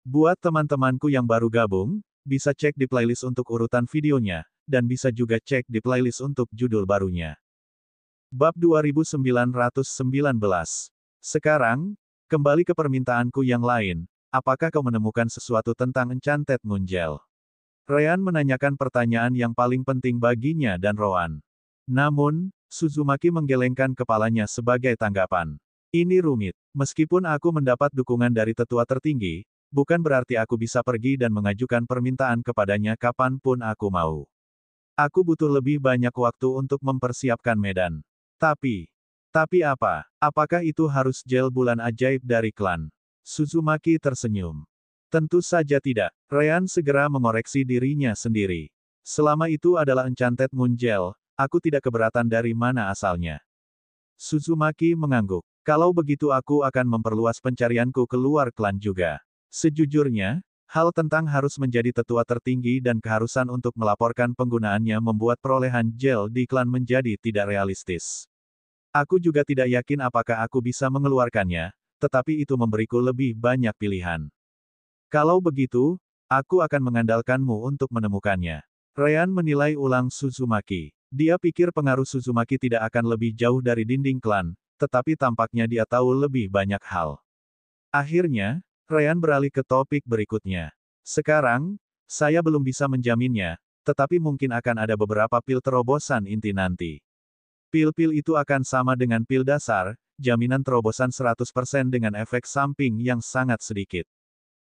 Buat teman-temanku yang baru gabung, bisa cek di playlist untuk urutan videonya, dan bisa juga cek di playlist untuk judul barunya. Bab 2919. Sekarang, kembali ke permintaanku yang lain, apakah kau menemukan sesuatu tentang Enchanted Moon Gel? Ryan menanyakan pertanyaan yang paling penting baginya dan Rowan. Namun, Suzumaki menggelengkan kepalanya sebagai tanggapan. Ini rumit. Meskipun aku mendapat dukungan dari tetua tertinggi, bukan berarti aku bisa pergi dan mengajukan permintaan kepadanya kapanpun aku mau. Aku butuh lebih banyak waktu untuk mempersiapkan medan. Tapi apa? Apakah itu harus gel bulan ajaib dari klan? Suzumaki tersenyum. Tentu saja tidak. Ryan segera mengoreksi dirinya sendiri. Selama itu adalah Enchanted Moon Gel, aku tidak keberatan dari mana asalnya. Suzumaki mengangguk. Kalau begitu aku akan memperluas pencarianku keluar klan juga. Sejujurnya, hal tentang harus menjadi tetua tertinggi dan keharusan untuk melaporkan penggunaannya membuat perolehan gel di klan menjadi tidak realistis. Aku juga tidak yakin apakah aku bisa mengeluarkannya, tetapi itu memberiku lebih banyak pilihan. Kalau begitu, aku akan mengandalkanmu untuk menemukannya. Ryan menilai ulang Suzumaki. Dia pikir pengaruh Suzumaki tidak akan lebih jauh dari dinding klan, tetapi tampaknya dia tahu lebih banyak hal. Akhirnya, Ryan beralih ke topik berikutnya. Sekarang, saya belum bisa menjaminnya, tetapi mungkin akan ada beberapa pil terobosan inti nanti. Pil-pil itu akan sama dengan pil dasar, jaminan terobosan 100% dengan efek samping yang sangat sedikit.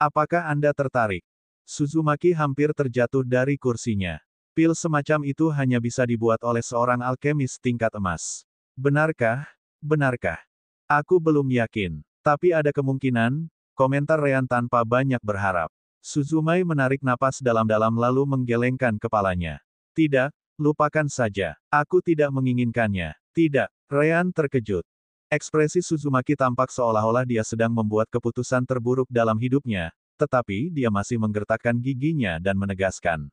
Apakah Anda tertarik? Suzumaki hampir terjatuh dari kursinya. Pil semacam itu hanya bisa dibuat oleh seorang alkemis tingkat emas. Benarkah? Benarkah? Aku belum yakin. Tapi ada kemungkinan, komentar Ryan tanpa banyak berharap. Suzumai menarik napas dalam-dalam lalu menggelengkan kepalanya. Tidak, lupakan saja. Aku tidak menginginkannya. Tidak, Ryan terkejut. Ekspresi Suzumaki tampak seolah-olah dia sedang membuat keputusan terburuk dalam hidupnya, tetapi dia masih menggertakkan giginya dan menegaskan.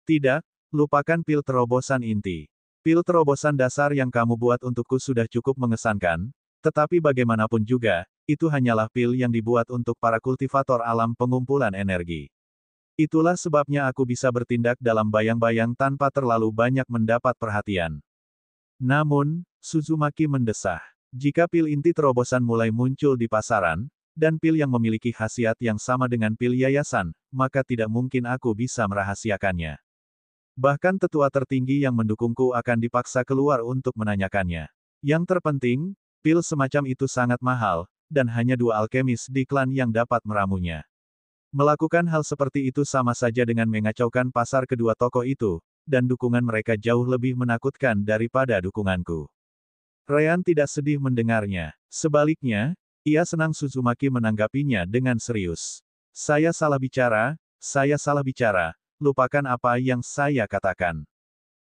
Tidak, lupakan pil terobosan inti. Pil terobosan dasar yang kamu buat untukku sudah cukup mengesankan, tetapi bagaimanapun juga, itu hanyalah pil yang dibuat untuk para kultivator alam pengumpulan energi. Itulah sebabnya aku bisa bertindak dalam bayang-bayang tanpa terlalu banyak mendapat perhatian. Namun, Suzumaki mendesah. Jika pil inti terobosan mulai muncul di pasaran, dan pil yang memiliki khasiat yang sama dengan pil yayasan, maka tidak mungkin aku bisa merahasiakannya. Bahkan tetua tertinggi yang mendukungku akan dipaksa keluar untuk menanyakannya. Yang terpenting, pil semacam itu sangat mahal, dan hanya 2 alkemis di klan yang dapat meramunya. Melakukan hal seperti itu sama saja dengan mengacaukan pasar kedua tokoh itu, dan dukungan mereka jauh lebih menakutkan daripada dukunganku. Ryan tidak sedih mendengarnya. Sebaliknya, ia senang Suzumaki menanggapinya dengan serius. Saya salah bicara, lupakan apa yang saya katakan.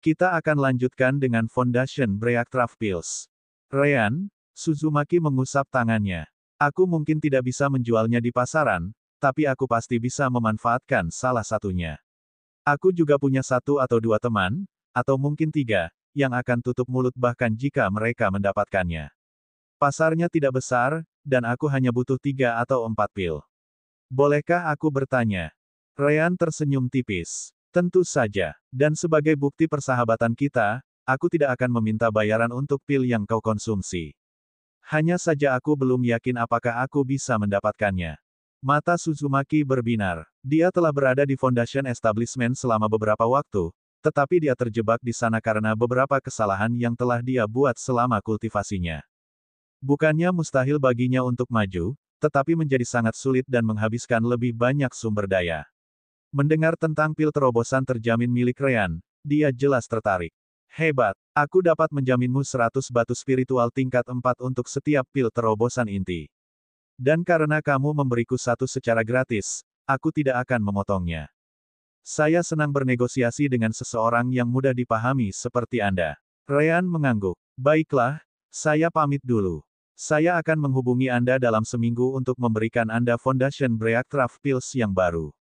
Kita akan lanjutkan dengan Foundation Breakthrough Pills. Ryan, Suzumaki mengusap tangannya. Aku mungkin tidak bisa menjualnya di pasaran, tapi aku pasti bisa memanfaatkan salah satunya. Aku juga punya 1 atau 2 teman, atau mungkin 3, yang akan tutup mulut bahkan jika mereka mendapatkannya. Pasarnya tidak besar, dan aku hanya butuh 3 atau 4 pil. Bolehkah aku bertanya? Ryan tersenyum tipis. Tentu saja. Dan sebagai bukti persahabatan kita, aku tidak akan meminta bayaran untuk pil yang kau konsumsi. Hanya saja aku belum yakin apakah aku bisa mendapatkannya. Mata Suzumaki berbinar. Dia telah berada di Foundation Establishment selama beberapa waktu, tetapi dia terjebak di sana karena beberapa kesalahan yang telah dia buat selama kultivasinya. Bukannya mustahil baginya untuk maju, tetapi menjadi sangat sulit dan menghabiskan lebih banyak sumber daya. Mendengar tentang pil terobosan terjamin milik Ryan, dia jelas tertarik. Hebat, aku dapat menjaminmu 100 batu spiritual tingkat 4 untuk setiap pil terobosan inti. Dan karena kamu memberiku 1 secara gratis, aku tidak akan memotongnya. Saya senang bernegosiasi dengan seseorang yang mudah dipahami seperti Anda. Ryan mengangguk. Baiklah, saya pamit dulu. Saya akan menghubungi Anda dalam seminggu untuk memberikan Anda Foundation Breakthrough Pills yang baru.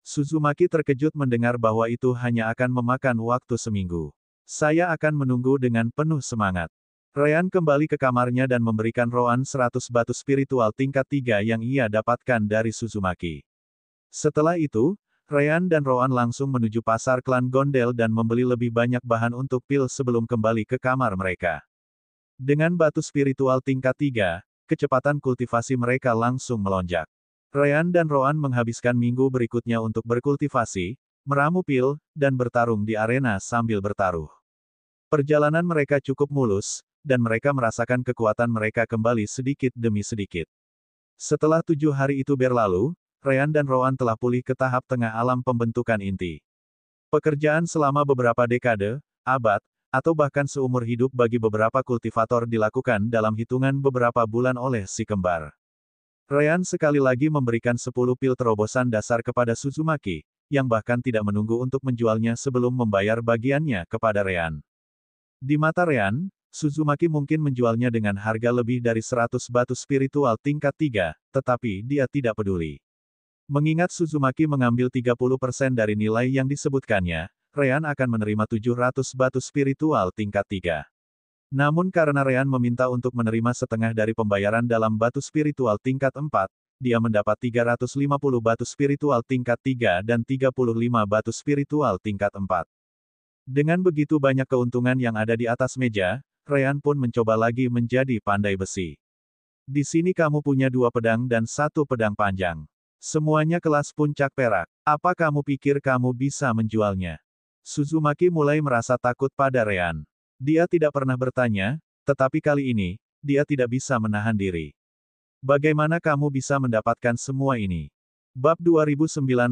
Suzumaki terkejut mendengar bahwa itu hanya akan memakan waktu seminggu. Saya akan menunggu dengan penuh semangat. Ryan kembali ke kamarnya dan memberikan Roan 100 batu spiritual tingkat 3 yang ia dapatkan dari Suzumaki. Setelah itu, Ryan dan Roan langsung menuju pasar klan Gondel dan membeli lebih banyak bahan untuk pil sebelum kembali ke kamar mereka. Dengan batu spiritual tingkat 3, kecepatan kultivasi mereka langsung melonjak. Ryan dan Roan menghabiskan minggu berikutnya untuk berkultivasi, meramu pil, dan bertarung di arena sambil bertaruh. Perjalanan mereka cukup mulus, dan mereka merasakan kekuatan mereka kembali sedikit demi sedikit. Setelah 7 hari itu berlalu, Ryan dan Roan telah pulih ke tahap tengah alam pembentukan inti. Pekerjaan selama beberapa dekade, abad, atau bahkan seumur hidup bagi beberapa kultivator dilakukan dalam hitungan beberapa bulan oleh si kembar. Ryan sekali lagi memberikan 10 pil terobosan dasar kepada Suzumaki, yang bahkan tidak menunggu untuk menjualnya sebelum membayar bagiannya kepada Ryan. Di mata Ryan, Suzumaki mungkin menjualnya dengan harga lebih dari 100 batu spiritual tingkat 3, tetapi dia tidak peduli. Mengingat Suzumaki mengambil 30% dari nilai yang disebutkannya, Ryan akan menerima 700 batu spiritual tingkat 3. Namun karena Ryan meminta untuk menerima setengah dari pembayaran dalam batu spiritual tingkat 4, dia mendapat 350 batu spiritual tingkat 3 dan 35 batu spiritual tingkat 4. Dengan begitu banyak keuntungan yang ada di atas meja, Ryan pun mencoba lagi menjadi pandai besi. Di sini kamu punya 2 pedang dan 1 pedang panjang. Semuanya kelas puncak perak. Apa kamu pikir kamu bisa menjualnya? Suzumaki mulai merasa takut pada Ryan. Dia tidak pernah bertanya, tetapi kali ini, dia tidak bisa menahan diri. Bagaimana kamu bisa mendapatkan semua ini? Bab 2920.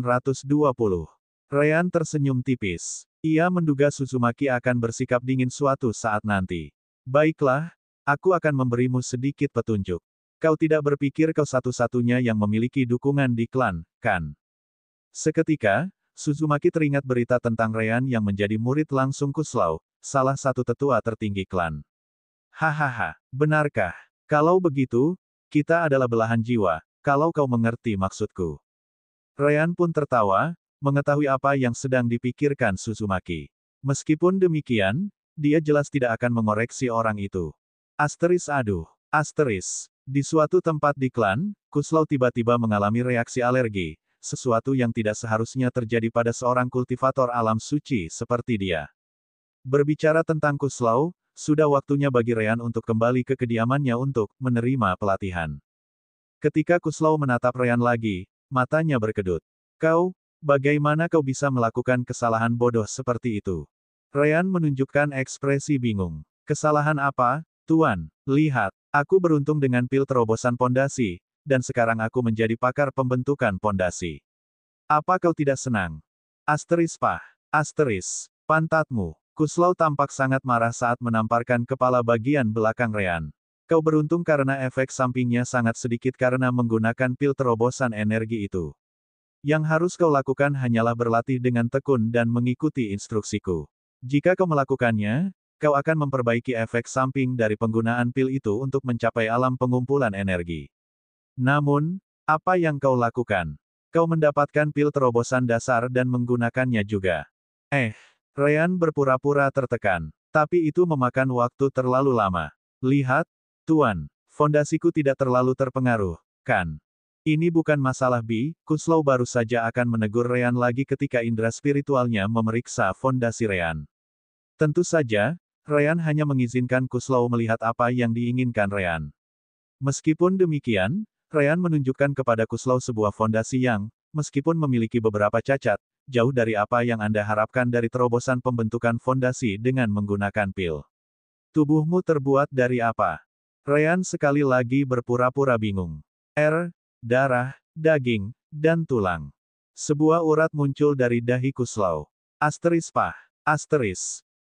Ryan tersenyum tipis. Ia menduga Suzumaki akan bersikap dingin suatu saat nanti. Baiklah, aku akan memberimu sedikit petunjuk. Kau tidak berpikir kau satu-satunya yang memiliki dukungan di klan, kan? Seketika, Suzumaki teringat berita tentang Ryan yang menjadi murid langsung Kuslau, salah satu tetua tertinggi klan. Hahaha, benarkah? Kalau begitu, kita adalah belahan jiwa, kalau kau mengerti maksudku. Ryan pun tertawa, mengetahui apa yang sedang dipikirkan Suzumaki. Meskipun demikian, dia jelas tidak akan mengoreksi orang itu. Aduh. Di suatu tempat di klan, Kuslau tiba-tiba mengalami reaksi alergi, sesuatu yang tidak seharusnya terjadi pada seorang kultivator alam suci seperti dia. Berbicara tentang Kuslau, sudah waktunya bagi Ryan untuk kembali ke kediamannya untuk menerima pelatihan. Ketika Kuslau menatap Ryan lagi, matanya berkedut. Bagaimana kau bisa melakukan kesalahan bodoh seperti itu? Ryan menunjukkan ekspresi bingung. Kesalahan apa, Tuan? Lihat, aku beruntung dengan pil terobosan pondasi, dan sekarang aku menjadi pakar pembentukan pondasi. Apa kau tidak senang? Pantatmu. Kuslau tampak sangat marah saat menamparkan kepala bagian belakang Ryan. Kau beruntung karena efek sampingnya sangat sedikit karena menggunakan pil terobosan energi itu. Yang harus kau lakukan hanyalah berlatih dengan tekun dan mengikuti instruksiku. Jika kau melakukannya, kau akan memperbaiki efek samping dari penggunaan pil itu untuk mencapai alam pengumpulan energi. Namun, apa yang kau lakukan? Kau mendapatkan pil terobosan dasar dan menggunakannya juga. Ryan berpura-pura tertekan. Tapi itu memakan waktu terlalu lama. Lihat, Tuan, fondasiku tidak terlalu terpengaruh, kan? Ini bukan masalah Kuslau baru saja akan menegur Ryan lagi ketika indera spiritualnya memeriksa fondasi Ryan. Tentu saja, Ryan hanya mengizinkan Kuslau melihat apa yang diinginkan Ryan. Meskipun demikian, Ryan menunjukkan kepada Kuslau sebuah fondasi yang, meskipun memiliki beberapa cacat, jauh dari apa yang Anda harapkan dari terobosan pembentukan fondasi dengan menggunakan pil. Tubuhmu terbuat dari apa? Ryan sekali lagi berpura-pura bingung. Darah, daging, dan tulang. Sebuah urat muncul dari dahi Kuslau.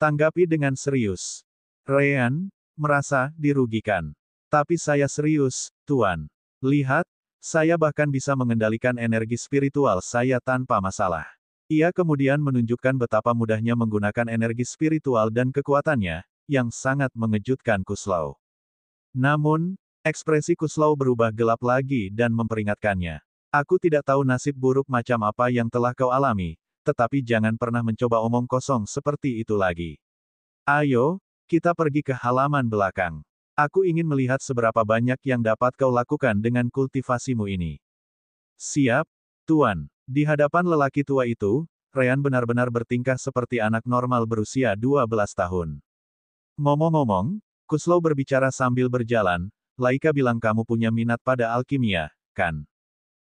Tanggapi dengan serius. Ryan merasa dirugikan. Tapi saya serius, Tuan. Lihat, saya bahkan bisa mengendalikan energi spiritual saya tanpa masalah. Ia kemudian menunjukkan betapa mudahnya menggunakan energi spiritual dan kekuatannya, yang sangat mengejutkan Kuslau. Namun, ekspresi Kuslau berubah gelap lagi dan memperingatkannya. Aku tidak tahu nasib buruk macam apa yang telah kau alami, tetapi jangan pernah mencoba omong kosong seperti itu lagi. Ayo, Kita pergi ke halaman belakang. Aku ingin melihat seberapa banyak yang dapat kau lakukan dengan kultivasimu ini. Siap, Tuan. Di hadapan lelaki tua itu, Ryan benar-benar bertingkah seperti anak normal berusia 12 tahun. Ngomong-ngomong, Kuslow berbicara sambil berjalan, Laika bilang kamu punya minat pada alkimia, kan?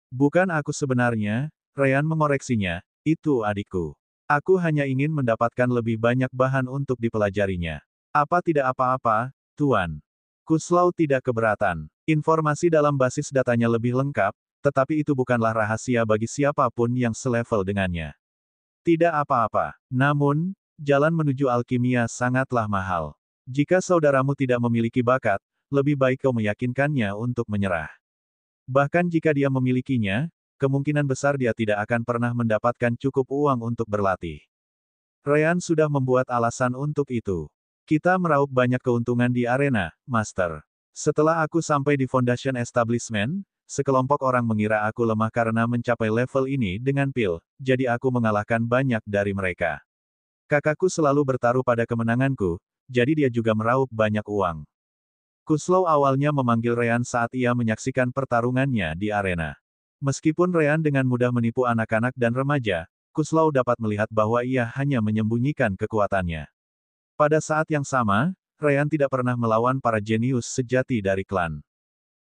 Bukan aku sebenarnya, Ryan mengoreksinya, itu adikku. Aku hanya ingin mendapatkan lebih banyak bahan untuk dipelajarinya. Apa tidak apa-apa, Tuan? Kuslow tidak keberatan. Informasi dalam basis datanya lebih lengkap, tetapi itu bukanlah rahasia bagi siapapun yang selevel dengannya. Tidak apa-apa. Namun, jalan menuju alkimia sangatlah mahal. Jika saudaramu tidak memiliki bakat, lebih baik kau meyakinkannya untuk menyerah. Bahkan jika dia memilikinya, kemungkinan besar dia tidak akan pernah mendapatkan cukup uang untuk berlatih. Ryan sudah membuat alasan untuk itu. Kita meraup banyak keuntungan di arena, Master. Setelah aku sampai di Foundation Establishment, sekelompok orang mengira aku lemah karena mencapai level ini dengan pil, jadi aku mengalahkan banyak dari mereka. Kakakku selalu bertaruh pada kemenanganku, jadi dia juga meraup banyak uang. Kuslow awalnya memanggil Ryan saat ia menyaksikan pertarungannya di arena. Meskipun Ryan dengan mudah menipu anak-anak dan remaja, Kuslow dapat melihat bahwa ia hanya menyembunyikan kekuatannya. Pada saat yang sama, Ryan tidak pernah melawan para jenius sejati dari klan.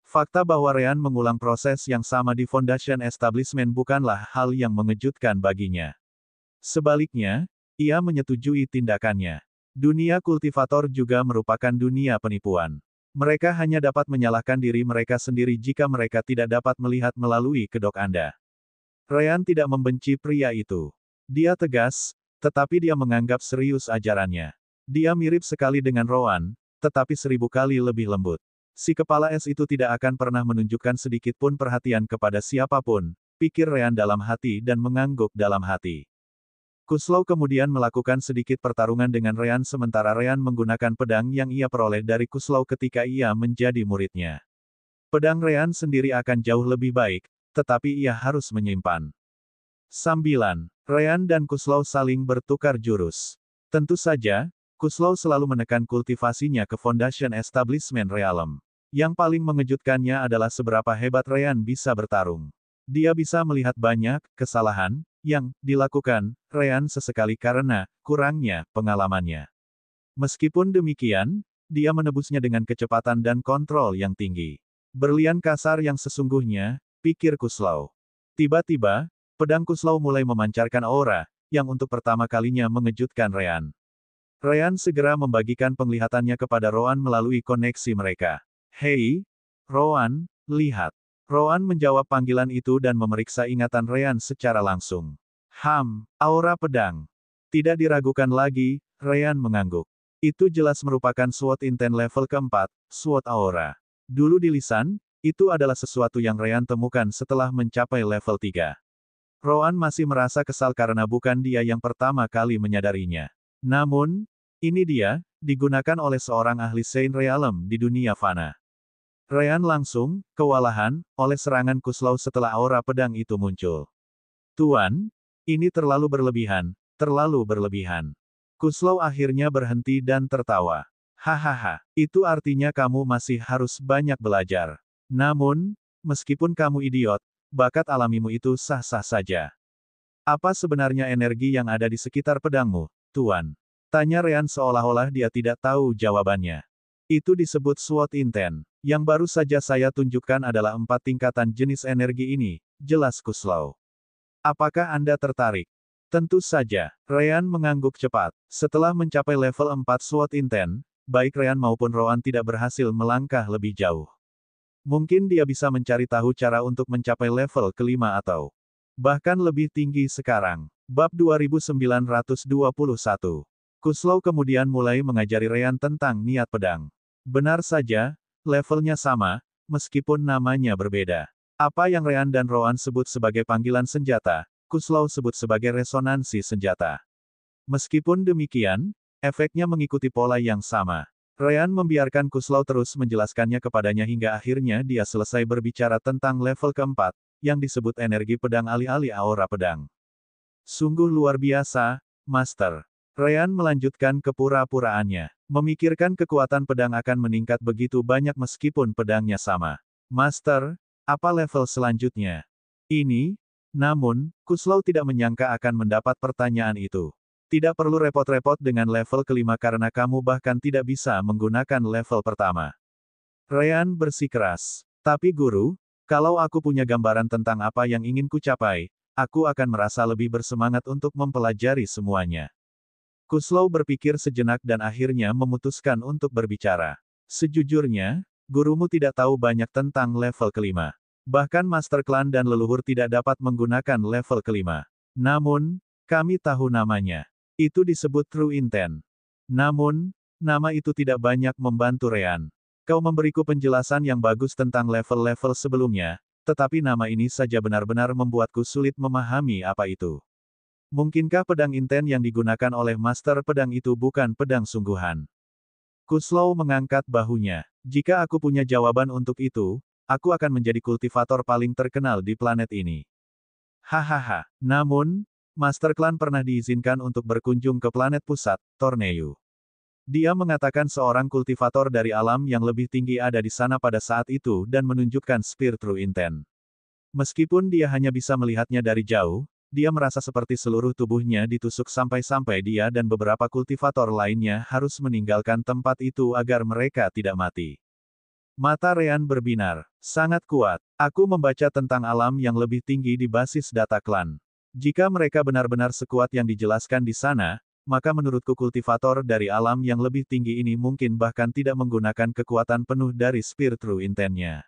Fakta bahwa Ryan mengulang proses yang sama di Foundation Establishment bukanlah hal yang mengejutkan baginya. Sebaliknya, ia menyetujui tindakannya. Dunia kultivator juga merupakan dunia penipuan. Mereka hanya dapat menyalahkan diri mereka sendiri jika mereka tidak dapat melihat melalui kedok Anda. Ryan tidak membenci pria itu. Dia tegas, tetapi dia menganggap serius ajarannya. Dia mirip sekali dengan Rowan, tetapi 1000 kali lebih lembut. Si kepala es itu tidak akan pernah menunjukkan sedikit pun perhatian kepada siapapun, pikir Ryan dalam hati dan mengangguk dalam hati. Kuslow kemudian melakukan sedikit pertarungan dengan Ryan sementara Ryan menggunakan pedang yang ia peroleh dari Kuslow ketika ia menjadi muridnya. Pedang Ryan sendiri akan jauh lebih baik, tetapi ia harus menyimpan. Sambilan, Ryan dan Kuslow saling bertukar jurus. Tentu saja, Kuslow selalu menekan kultivasinya ke Foundation Establishment Realm. Yang paling mengejutkannya adalah seberapa hebat Ryan bisa bertarung. Dia bisa melihat banyak kesalahan yang dilakukan Ryan sesekali karena kurangnya pengalamannya. Meskipun demikian, dia menebusnya dengan kecepatan dan kontrol yang tinggi. Berlian kasar yang sesungguhnya, pikir Kuslow. Tiba-tiba, pedang Kuslow mulai memancarkan aura, yang untuk pertama kalinya mengejutkan Ryan. Ryan segera membagikan penglihatannya kepada Rowan melalui koneksi mereka. Hei, Rowan, lihat. Rowan menjawab panggilan itu dan memeriksa ingatan Ryan secara langsung. Aura pedang. Tidak diragukan lagi, Ryan mengangguk. Itu jelas merupakan SWOT Intent level keempat, SWOT Aura. Dulu di lisan, itu adalah sesuatu yang Ryan temukan setelah mencapai level 3. Rowan masih merasa kesal karena bukan dia yang pertama kali menyadarinya. Namun, ini dia, digunakan oleh seorang ahli Saint Realm di dunia fana. Ryan langsung, kewalahan, oleh serangan Kuslow setelah aura pedang itu muncul. Tuan, ini terlalu berlebihan, terlalu berlebihan. Kuslow akhirnya berhenti dan tertawa. Hahaha, itu artinya kamu masih harus banyak belajar. Namun, meskipun kamu idiot, bakat alamimu itu sah-sah saja. Apa sebenarnya energi yang ada di sekitar pedangmu, Tuan? Tanya Ryan seolah-olah dia tidak tahu jawabannya. Itu disebut SWOT Intent. Yang baru saja saya tunjukkan adalah 4 tingkatan jenis energi ini, jelas Kuslow. Apakah Anda tertarik? Tentu saja, Ryan mengangguk cepat. Setelah mencapai level 4 SWOT Intent, baik Ryan maupun Rowan tidak berhasil melangkah lebih jauh. Mungkin dia bisa mencari tahu cara untuk mencapai level kelima atau bahkan lebih tinggi sekarang. Bab 2921. Kuslow kemudian mulai mengajari Ryan tentang niat pedang. Benar saja, levelnya sama, meskipun namanya berbeda. Apa yang Ryan dan Rowan sebut sebagai panggilan senjata, Kuslow sebut sebagai resonansi senjata. Meskipun demikian, efeknya mengikuti pola yang sama. Ryan membiarkan Kuslow terus menjelaskannya kepadanya hingga akhirnya dia selesai berbicara tentang level keempat, yang disebut energi pedang alih-alih aura pedang. Sungguh luar biasa, Master. Ryan melanjutkan kepura-puraannya. Memikirkan kekuatan pedang akan meningkat begitu banyak meskipun pedangnya sama. Master, apa level selanjutnya? Ini, namun, Kuslau tidak menyangka akan mendapat pertanyaan itu. Tidak perlu repot-repot dengan level kelima karena kamu bahkan tidak bisa menggunakan level pertama. Ryan bersikeras. Tapi guru, kalau aku punya gambaran tentang apa yang ingin kucapai, aku akan merasa lebih bersemangat untuk mempelajari semuanya. Kuslau berpikir sejenak dan akhirnya memutuskan untuk berbicara. Sejujurnya, gurumu tidak tahu banyak tentang level kelima. Bahkan Master Klan dan leluhur tidak dapat menggunakan level kelima. Namun, kami tahu namanya. Itu disebut True Intent. Namun, nama itu tidak banyak membantu Ryan. Kau memberiku penjelasan yang bagus tentang level-level sebelumnya, tetapi nama ini saja benar-benar membuatku sulit memahami apa itu. Mungkinkah pedang inten yang digunakan oleh master pedang itu bukan pedang sungguhan? Kuslau mengangkat bahunya. Jika aku punya jawaban untuk itu, aku akan menjadi kultivator paling terkenal di planet ini. Hahaha. Namun, Master Klan pernah diizinkan untuk berkunjung ke planet pusat, Torneu. Dia mengatakan seorang kultivator dari alam yang lebih tinggi ada di sana pada saat itu dan menunjukkan Spear True Intent. Meskipun dia hanya bisa melihatnya dari jauh, dia merasa seperti seluruh tubuhnya ditusuk sampai-sampai dia dan beberapa kultivator lainnya harus meninggalkan tempat itu agar mereka tidak mati. Mata Ryan berbinar. Sangat kuat. Aku membaca tentang alam yang lebih tinggi di basis data klan. Jika mereka benar-benar sekuat yang dijelaskan di sana, maka menurutku kultivator dari alam yang lebih tinggi ini mungkin bahkan tidak menggunakan kekuatan penuh dari Spear True Intent-nya.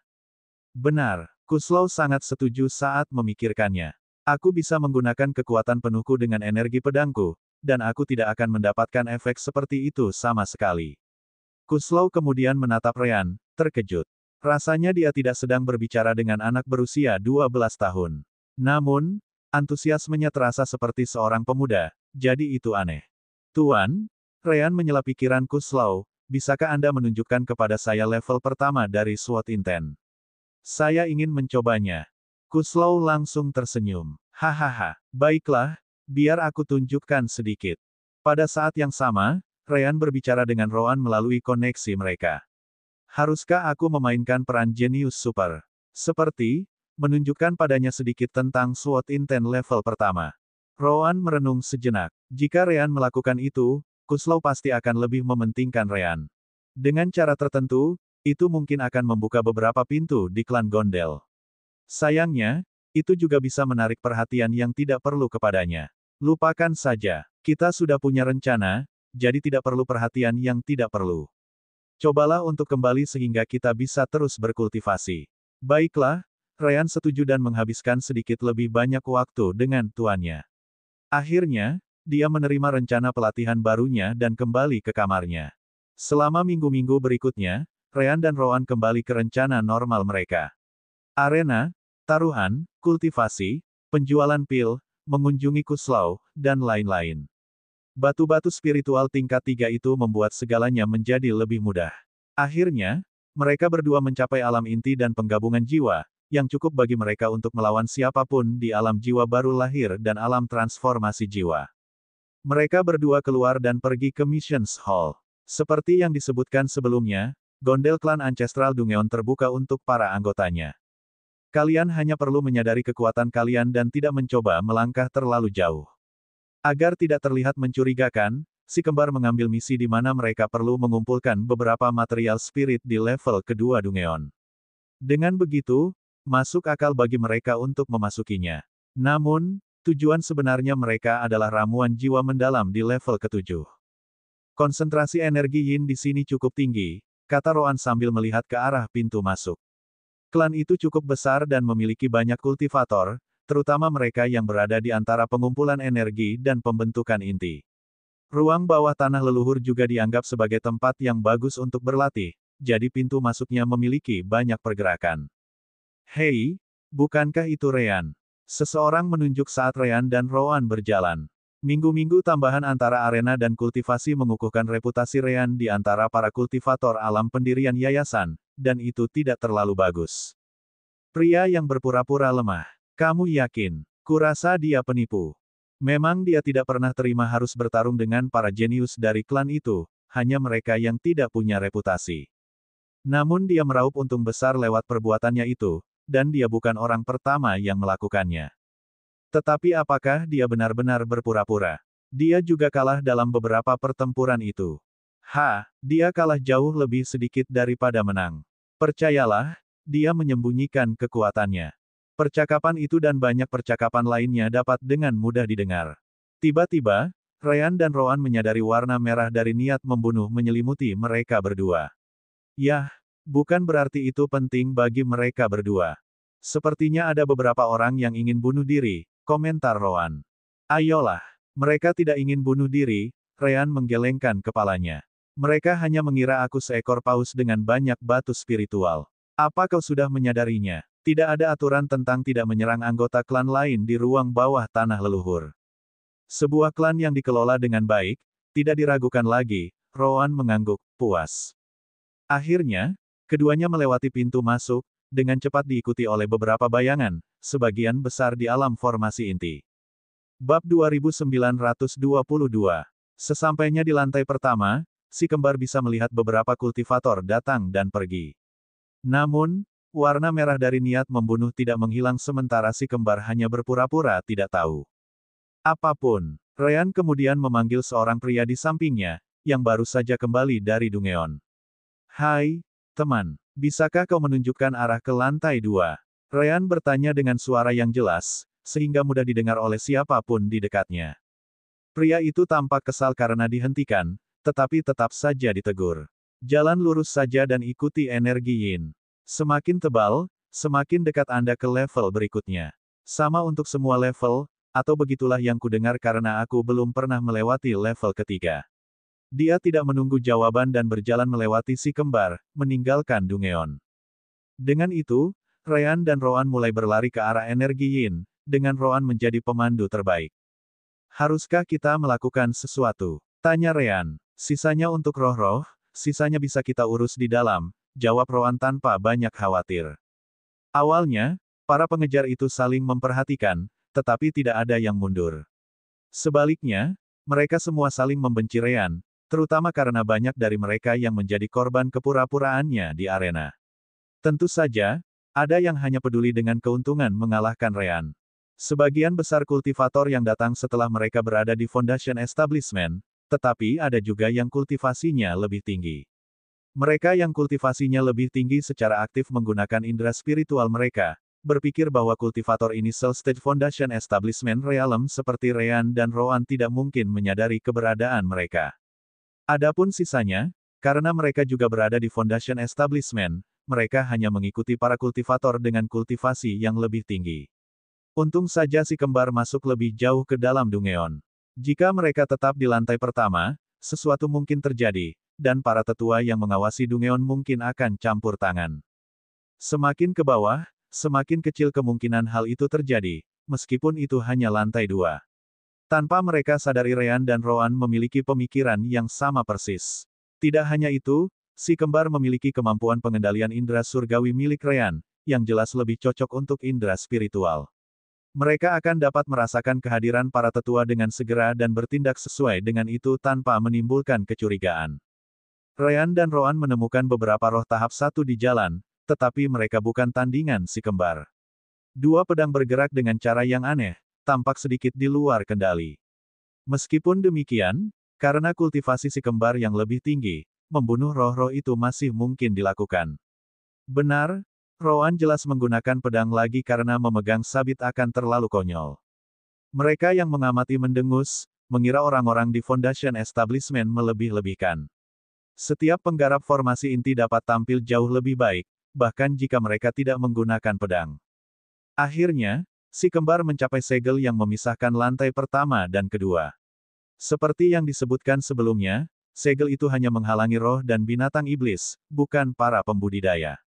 Benar, Kuslau sangat setuju saat memikirkannya. Aku bisa menggunakan kekuatan penuhku dengan energi pedangku, dan aku tidak akan mendapatkan efek seperti itu sama sekali. Kuslau kemudian menatap Ryan, terkejut. Rasanya dia tidak sedang berbicara dengan anak berusia 12 tahun. Namun, antusiasmenya terasa seperti seorang pemuda, jadi itu aneh. Tuan, Ryan menyela pikiran Kuslau, bisakah Anda menunjukkan kepada saya level pertama dari SWOT Intent? Saya ingin mencobanya. Kuslau langsung tersenyum. Hahaha, baiklah, biar aku tunjukkan sedikit. Pada saat yang sama, Ryan berbicara dengan Rowan melalui koneksi mereka. Haruskah aku memainkan peran jenius super? Seperti, menunjukkan padanya sedikit tentang SWOT Intent level pertama. Rowan merenung sejenak. Jika Ryan melakukan itu, Kuslau pasti akan lebih mementingkan Ryan. Dengan cara tertentu, itu mungkin akan membuka beberapa pintu di klan Gondel. Sayangnya, itu juga bisa menarik perhatian yang tidak perlu kepadanya. Lupakan saja, kita sudah punya rencana, jadi tidak perlu perhatian yang tidak perlu. Cobalah untuk kembali sehingga kita bisa terus berkultivasi. Baiklah, Ryan setuju dan menghabiskan sedikit lebih banyak waktu dengan tuannya. Akhirnya, dia menerima rencana pelatihan barunya dan kembali ke kamarnya. Selama minggu-minggu berikutnya, Ryan dan Rowan kembali ke rencana normal mereka. Arena, taruhan, kultivasi, penjualan pil, mengunjungi Kuslau, dan lain-lain. Batu-batu spiritual tingkat 3 itu membuat segalanya menjadi lebih mudah. Akhirnya, mereka berdua mencapai alam inti dan penggabungan jiwa, yang cukup bagi mereka untuk melawan siapapun di alam jiwa baru lahir dan alam transformasi jiwa. Mereka berdua keluar dan pergi ke Missions Hall. Seperti yang disebutkan sebelumnya, Gondel Klan Ancestral Dungeon terbuka untuk para anggotanya. Kalian hanya perlu menyadari kekuatan kalian dan tidak mencoba melangkah terlalu jauh. Agar tidak terlihat mencurigakan, si kembar mengambil misi di mana mereka perlu mengumpulkan beberapa material spirit di level kedua Dungeon. Dengan begitu, masuk akal bagi mereka untuk memasukinya. Namun, tujuan sebenarnya mereka adalah ramuan jiwa mendalam di level ketujuh. Konsentrasi energi Yin di sini cukup tinggi, kata Rowan sambil melihat ke arah pintu masuk. Klan itu cukup besar dan memiliki banyak kultivator, terutama mereka yang berada di antara pengumpulan energi dan pembentukan inti. Ruang bawah tanah leluhur juga dianggap sebagai tempat yang bagus untuk berlatih, jadi pintu masuknya memiliki banyak pergerakan. Hei, bukankah itu Ryan? Seseorang menunjuk saat Ryan dan Rowan berjalan. Minggu-minggu tambahan antara arena dan kultivasi mengukuhkan reputasi Ryan di antara para kultivator alam pendirian yayasan, dan itu tidak terlalu bagus. Pria yang berpura-pura lemah. Kamu yakin? Kurasa dia penipu. Memang dia tidak pernah terima harus bertarung dengan para jenius dari klan itu, hanya mereka yang tidak punya reputasi. Namun dia meraup untung besar lewat perbuatannya itu, dan dia bukan orang pertama yang melakukannya. Tetapi apakah dia benar-benar berpura-pura? Dia juga kalah dalam beberapa pertempuran itu. Dia kalah jauh lebih sedikit daripada menang. Percayalah, dia menyembunyikan kekuatannya. Percakapan itu dan banyak percakapan lainnya dapat dengan mudah didengar. Tiba-tiba, Ryan dan Rowan menyadari warna merah dari niat membunuh menyelimuti mereka berdua. Yah, bukan berarti itu penting bagi mereka berdua. Sepertinya ada beberapa orang yang ingin bunuh diri, komentar Rowan. Ayolah, mereka tidak ingin bunuh diri, Ryan menggelengkan kepalanya. Mereka hanya mengira aku seekor paus dengan banyak batu spiritual. Apa kau sudah menyadarinya? Tidak ada aturan tentang tidak menyerang anggota klan lain di ruang bawah tanah leluhur. Sebuah klan yang dikelola dengan baik, tidak diragukan lagi, Rowan mengangguk, puas. Akhirnya, keduanya melewati pintu masuk, dengan cepat diikuti oleh beberapa bayangan, sebagian besar di alam formasi inti. Bab 2922. Sesampainya di lantai pertama, si kembar bisa melihat beberapa kultivator datang dan pergi. Namun, warna merah dari niat membunuh tidak menghilang sementara si kembar hanya berpura-pura tidak tahu. Apapun, Ryan kemudian memanggil seorang pria di sampingnya, yang baru saja kembali dari Dungeon. Hai, teman, bisakah kau menunjukkan arah ke lantai 2? Ryan bertanya dengan suara yang jelas, sehingga mudah didengar oleh siapapun di dekatnya. Pria itu tampak kesal karena dihentikan, tetapi tetap saja ditegur. Jalan lurus saja dan ikuti energi Yin. Semakin tebal, semakin dekat Anda ke level berikutnya. Sama untuk semua level, atau begitulah yang kudengar karena aku belum pernah melewati level ketiga. Dia tidak menunggu jawaban dan berjalan melewati si kembar, meninggalkan Dungeon. Dengan itu, Ryan dan Rowan mulai berlari ke arah energi Yin, dengan Rowan menjadi pemandu terbaik. Haruskah kita melakukan sesuatu? Tanya Ryan. Sisanya untuk roh-roh, sisanya bisa kita urus di dalam, jawab Rowan tanpa banyak khawatir. Awalnya, para pengejar itu saling memperhatikan, tetapi tidak ada yang mundur. Sebaliknya, mereka semua saling membenci Ryan, terutama karena banyak dari mereka yang menjadi korban kepura-puraannya di arena. Tentu saja, ada yang hanya peduli dengan keuntungan mengalahkan Ryan. Sebagian besar kultivator yang datang setelah mereka berada di Foundation Establishment, tetapi ada juga yang kultivasinya lebih tinggi. Mereka yang kultivasinya lebih tinggi secara aktif menggunakan indera spiritual mereka, berpikir bahwa kultivator Initial Stage Foundation Establishment Realm seperti Ryan dan Rowan tidak mungkin menyadari keberadaan mereka. Adapun sisanya, karena mereka juga berada di Foundation Establishment, mereka hanya mengikuti para kultivator dengan kultivasi yang lebih tinggi. Untung saja si kembar masuk lebih jauh ke dalam Dungeon. Jika mereka tetap di lantai pertama, sesuatu mungkin terjadi, dan para tetua yang mengawasi Dungeon mungkin akan campur tangan. Semakin ke bawah, semakin kecil kemungkinan hal itu terjadi, meskipun itu hanya lantai 2. Tanpa mereka sadari Ryan dan Rowan memiliki pemikiran yang sama persis. Tidak hanya itu, si kembar memiliki kemampuan pengendalian indera surgawi milik Ryan, yang jelas lebih cocok untuk indera spiritual. Mereka akan dapat merasakan kehadiran para tetua dengan segera dan bertindak sesuai dengan itu tanpa menimbulkan kecurigaan. Ryan dan Rowan menemukan beberapa roh tahap 1 di jalan, tetapi mereka bukan tandingan si kembar. Dua pedang bergerak dengan cara yang aneh, tampak sedikit di luar kendali. Meskipun demikian, karena kultivasi si kembar yang lebih tinggi, membunuh roh-roh itu masih mungkin dilakukan. Benar, Rowan jelas menggunakan pedang lagi karena memegang sabit akan terlalu konyol. Mereka yang mengamati mendengus, mengira orang-orang di Foundation Establishment melebih-lebihkan. Setiap penggarap formasi inti dapat tampil jauh lebih baik, bahkan jika mereka tidak menggunakan pedang. Akhirnya, si kembar mencapai segel yang memisahkan lantai pertama dan kedua. Seperti yang disebutkan sebelumnya, segel itu hanya menghalangi roh dan binatang iblis, bukan para pembudidaya.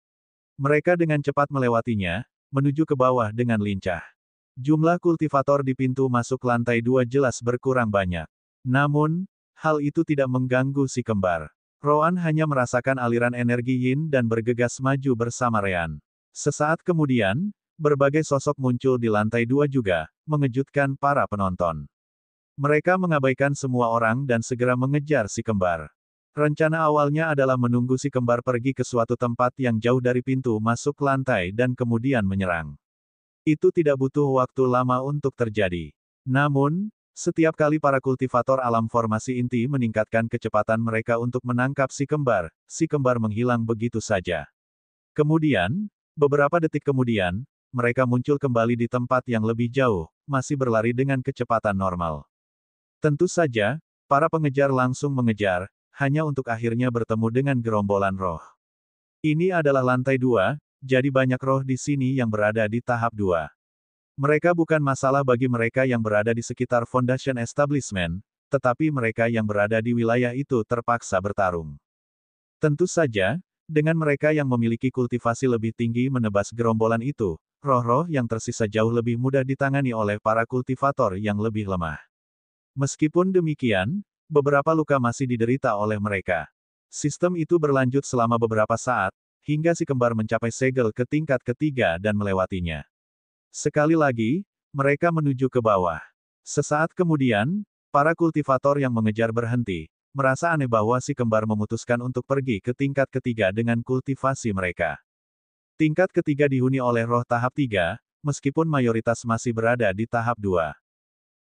Mereka dengan cepat melewatinya, menuju ke bawah dengan lincah. Jumlah kultivator di pintu masuk lantai 2 jelas berkurang banyak. Namun, hal itu tidak mengganggu si kembar. Rowan hanya merasakan aliran energi Yin dan bergegas maju bersama Ryan. Sesaat kemudian, berbagai sosok muncul di lantai 2 juga, mengejutkan para penonton. Mereka mengabaikan semua orang dan segera mengejar si kembar. Rencana awalnya adalah menunggu si kembar pergi ke suatu tempat yang jauh dari pintu masuk lantai dan kemudian menyerang. Itu tidak butuh waktu lama untuk terjadi. Namun, setiap kali para kultivator alam formasi inti meningkatkan kecepatan mereka untuk menangkap si kembar menghilang begitu saja. Kemudian, beberapa detik kemudian, mereka muncul kembali di tempat yang lebih jauh, masih berlari dengan kecepatan normal. Tentu saja, para pengejar langsung mengejar, hanya untuk akhirnya bertemu dengan gerombolan roh. Ini adalah lantai 2, jadi banyak roh di sini yang berada di tahap 2. Mereka bukan masalah bagi mereka yang berada di sekitar Foundation Establishment, tetapi mereka yang berada di wilayah itu terpaksa bertarung. Tentu saja, dengan mereka yang memiliki kultivasi lebih tinggi menebas gerombolan itu, roh-roh yang tersisa jauh lebih mudah ditangani oleh para kultivator yang lebih lemah. Meskipun demikian, beberapa luka masih diderita oleh mereka. Sistem itu berlanjut selama beberapa saat, hingga si kembar mencapai segel ke tingkat ketiga dan melewatinya. Sekali lagi, mereka menuju ke bawah. Sesaat kemudian, para kultivator yang mengejar berhenti, merasa aneh bahwa si kembar memutuskan untuk pergi ke tingkat ketiga dengan kultivasi mereka. Tingkat ketiga dihuni oleh roh tahap 3, meskipun mayoritas masih berada di tahap 2.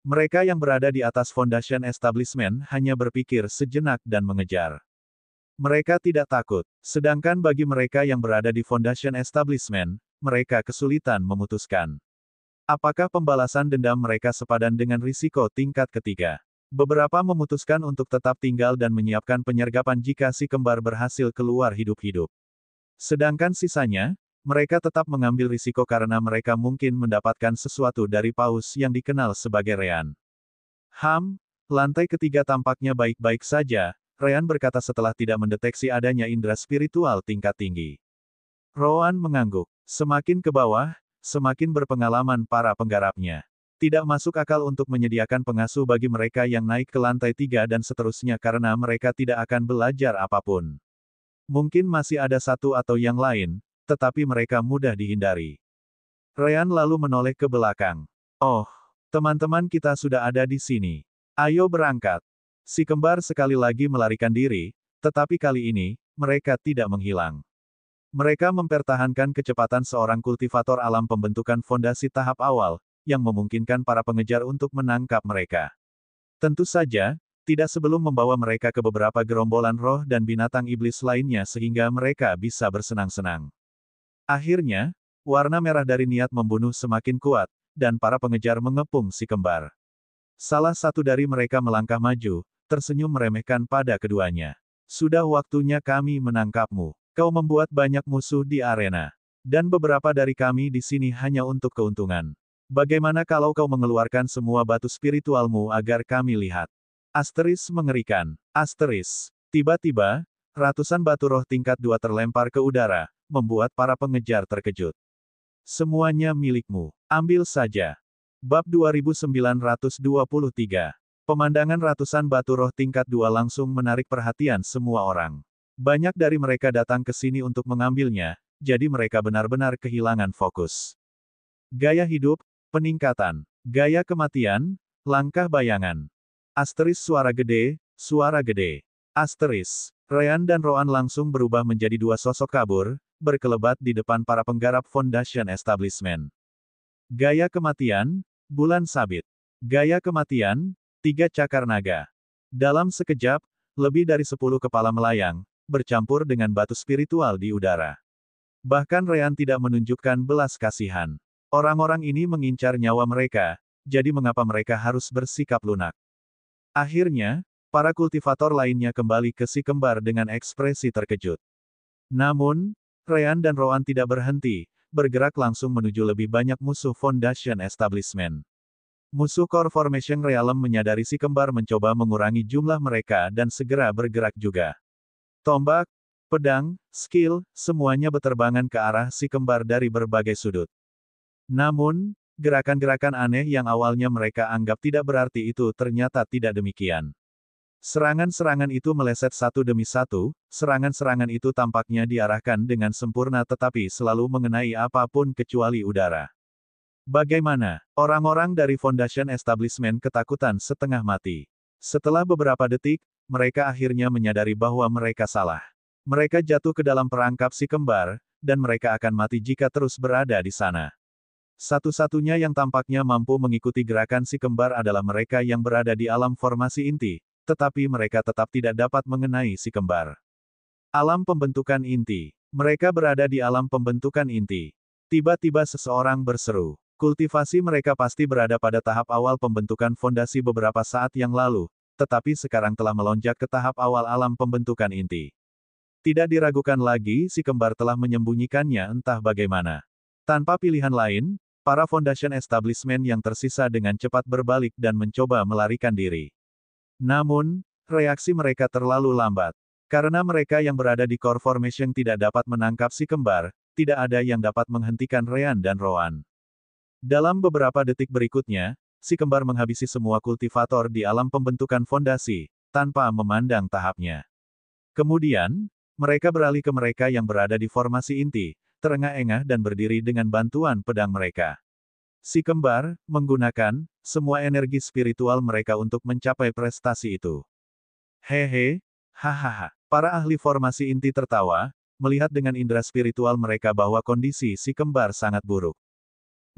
Mereka yang berada di atas Foundation Establishment hanya berpikir sejenak dan mengejar. Mereka tidak takut, sedangkan bagi mereka yang berada di Foundation Establishment, mereka kesulitan memutuskan. Apakah pembalasan dendam mereka sepadan dengan risiko tingkat ketiga? Beberapa memutuskan untuk tetap tinggal dan menyiapkan penyergapan jika si kembar berhasil keluar hidup-hidup. Sedangkan sisanya, mereka tetap mengambil risiko karena mereka mungkin mendapatkan sesuatu dari paus yang dikenal sebagai Rean. Lantai ketiga tampaknya baik-baik saja, Rean berkata setelah tidak mendeteksi adanya indera spiritual tingkat tinggi. Roan mengangguk. Semakin ke bawah, semakin berpengalaman para penggarapnya. Tidak masuk akal untuk menyediakan pengasuh bagi mereka yang naik ke lantai 3 dan seterusnya karena mereka tidak akan belajar apapun. Mungkin masih ada satu atau yang lain, tetapi mereka mudah dihindari. Rean lalu menoleh ke belakang. Oh, teman-teman kita sudah ada di sini. Ayo berangkat. Si kembar sekali lagi melarikan diri, tetapi kali ini, mereka tidak menghilang. Mereka mempertahankan kecepatan seorang kultivator alam pembentukan fondasi tahap awal, yang memungkinkan para pengejar untuk menangkap mereka. Tentu saja, tidak sebelum membawa mereka ke beberapa gerombolan roh dan binatang iblis lainnya sehingga mereka bisa bersenang-senang. Akhirnya, warna merah dari niat membunuh semakin kuat, dan para pengejar mengepung si kembar. Salah satu dari mereka melangkah maju, tersenyum meremehkan pada keduanya. Sudah waktunya kami menangkapmu. Kau membuat banyak musuh di arena. Dan beberapa dari kami di sini hanya untuk keuntungan. Bagaimana kalau kau mengeluarkan semua batu spiritualmu agar kami lihat? Asteris mengerikan. Asteris. Tiba-tiba, ratusan batu roh tingkat 2 terlempar ke udara, membuat para pengejar terkejut. Semuanya milikmu. Ambil saja. Bab 2923. Pemandangan ratusan batu roh tingkat 2 langsung menarik perhatian semua orang. Banyak dari mereka datang ke sini untuk mengambilnya, jadi mereka benar-benar kehilangan fokus. Gaya hidup, peningkatan. Gaya kematian, langkah bayangan. Asteris suara gede, suara gede. Asteris. Rean dan Roan langsung berubah menjadi dua sosok kabur, berkelebat di depan para penggarap Foundation Establishment. Gaya kematian, bulan sabit. Gaya kematian, 3 cakar naga. Dalam sekejap, lebih dari 10 kepala melayang, bercampur dengan batu spiritual di udara. Bahkan Rean tidak menunjukkan belas kasihan. Orang-orang ini mengincar nyawa mereka, jadi mengapa mereka harus bersikap lunak? Akhirnya, para kultivator lainnya kembali ke si kembar dengan ekspresi terkejut. Namun, Rean dan Roan tidak berhenti, bergerak langsung menuju lebih banyak musuh Foundation Establishment. Musuh Core Formation Realm menyadari si kembar mencoba mengurangi jumlah mereka dan segera bergerak juga. Tombak, pedang, skill, semuanya beterbangan ke arah si kembar dari berbagai sudut. Namun, gerakan-gerakan aneh yang awalnya mereka anggap tidak berarti itu ternyata tidak demikian. Serangan-serangan itu meleset satu demi satu, serangan-serangan itu tampaknya diarahkan dengan sempurna tetapi selalu mengenai apapun kecuali udara. Bagaimana? Orang-orang dari Foundation Establishment ketakutan setengah mati. Setelah beberapa detik, mereka akhirnya menyadari bahwa mereka salah. Mereka jatuh ke dalam perangkap si kembar, dan mereka akan mati jika terus berada di sana. Satu-satunya yang tampaknya mampu mengikuti gerakan si kembar adalah mereka yang berada di alam formasi inti, tetapi mereka tetap tidak dapat mengenai si kembar. Alam pembentukan inti. Mereka berada di alam pembentukan inti. Tiba-tiba seseorang berseru. Kultivasi mereka pasti berada pada tahap awal pembentukan fondasi beberapa saat yang lalu, tetapi sekarang telah melonjak ke tahap awal alam pembentukan inti. Tidak diragukan lagi, si kembar telah menyembunyikannya entah bagaimana. Tanpa pilihan lain, para Foundation Establishment yang tersisa dengan cepat berbalik dan mencoba melarikan diri. Namun, reaksi mereka terlalu lambat. Karena mereka yang berada di Core Formation tidak dapat menangkap si kembar, tidak ada yang dapat menghentikan Ryan dan Rowan. Dalam beberapa detik berikutnya, si kembar menghabisi semua kultivator di alam pembentukan fondasi, tanpa memandang tahapnya. Kemudian, mereka beralih ke mereka yang berada di formasi inti, terengah-engah dan berdiri dengan bantuan pedang mereka. Si kembar menggunakan semua energi spiritual mereka untuk mencapai prestasi itu. Hehe, hahaha. Para ahli formasi inti tertawa, melihat dengan indera spiritual mereka bahwa kondisi si kembar sangat buruk.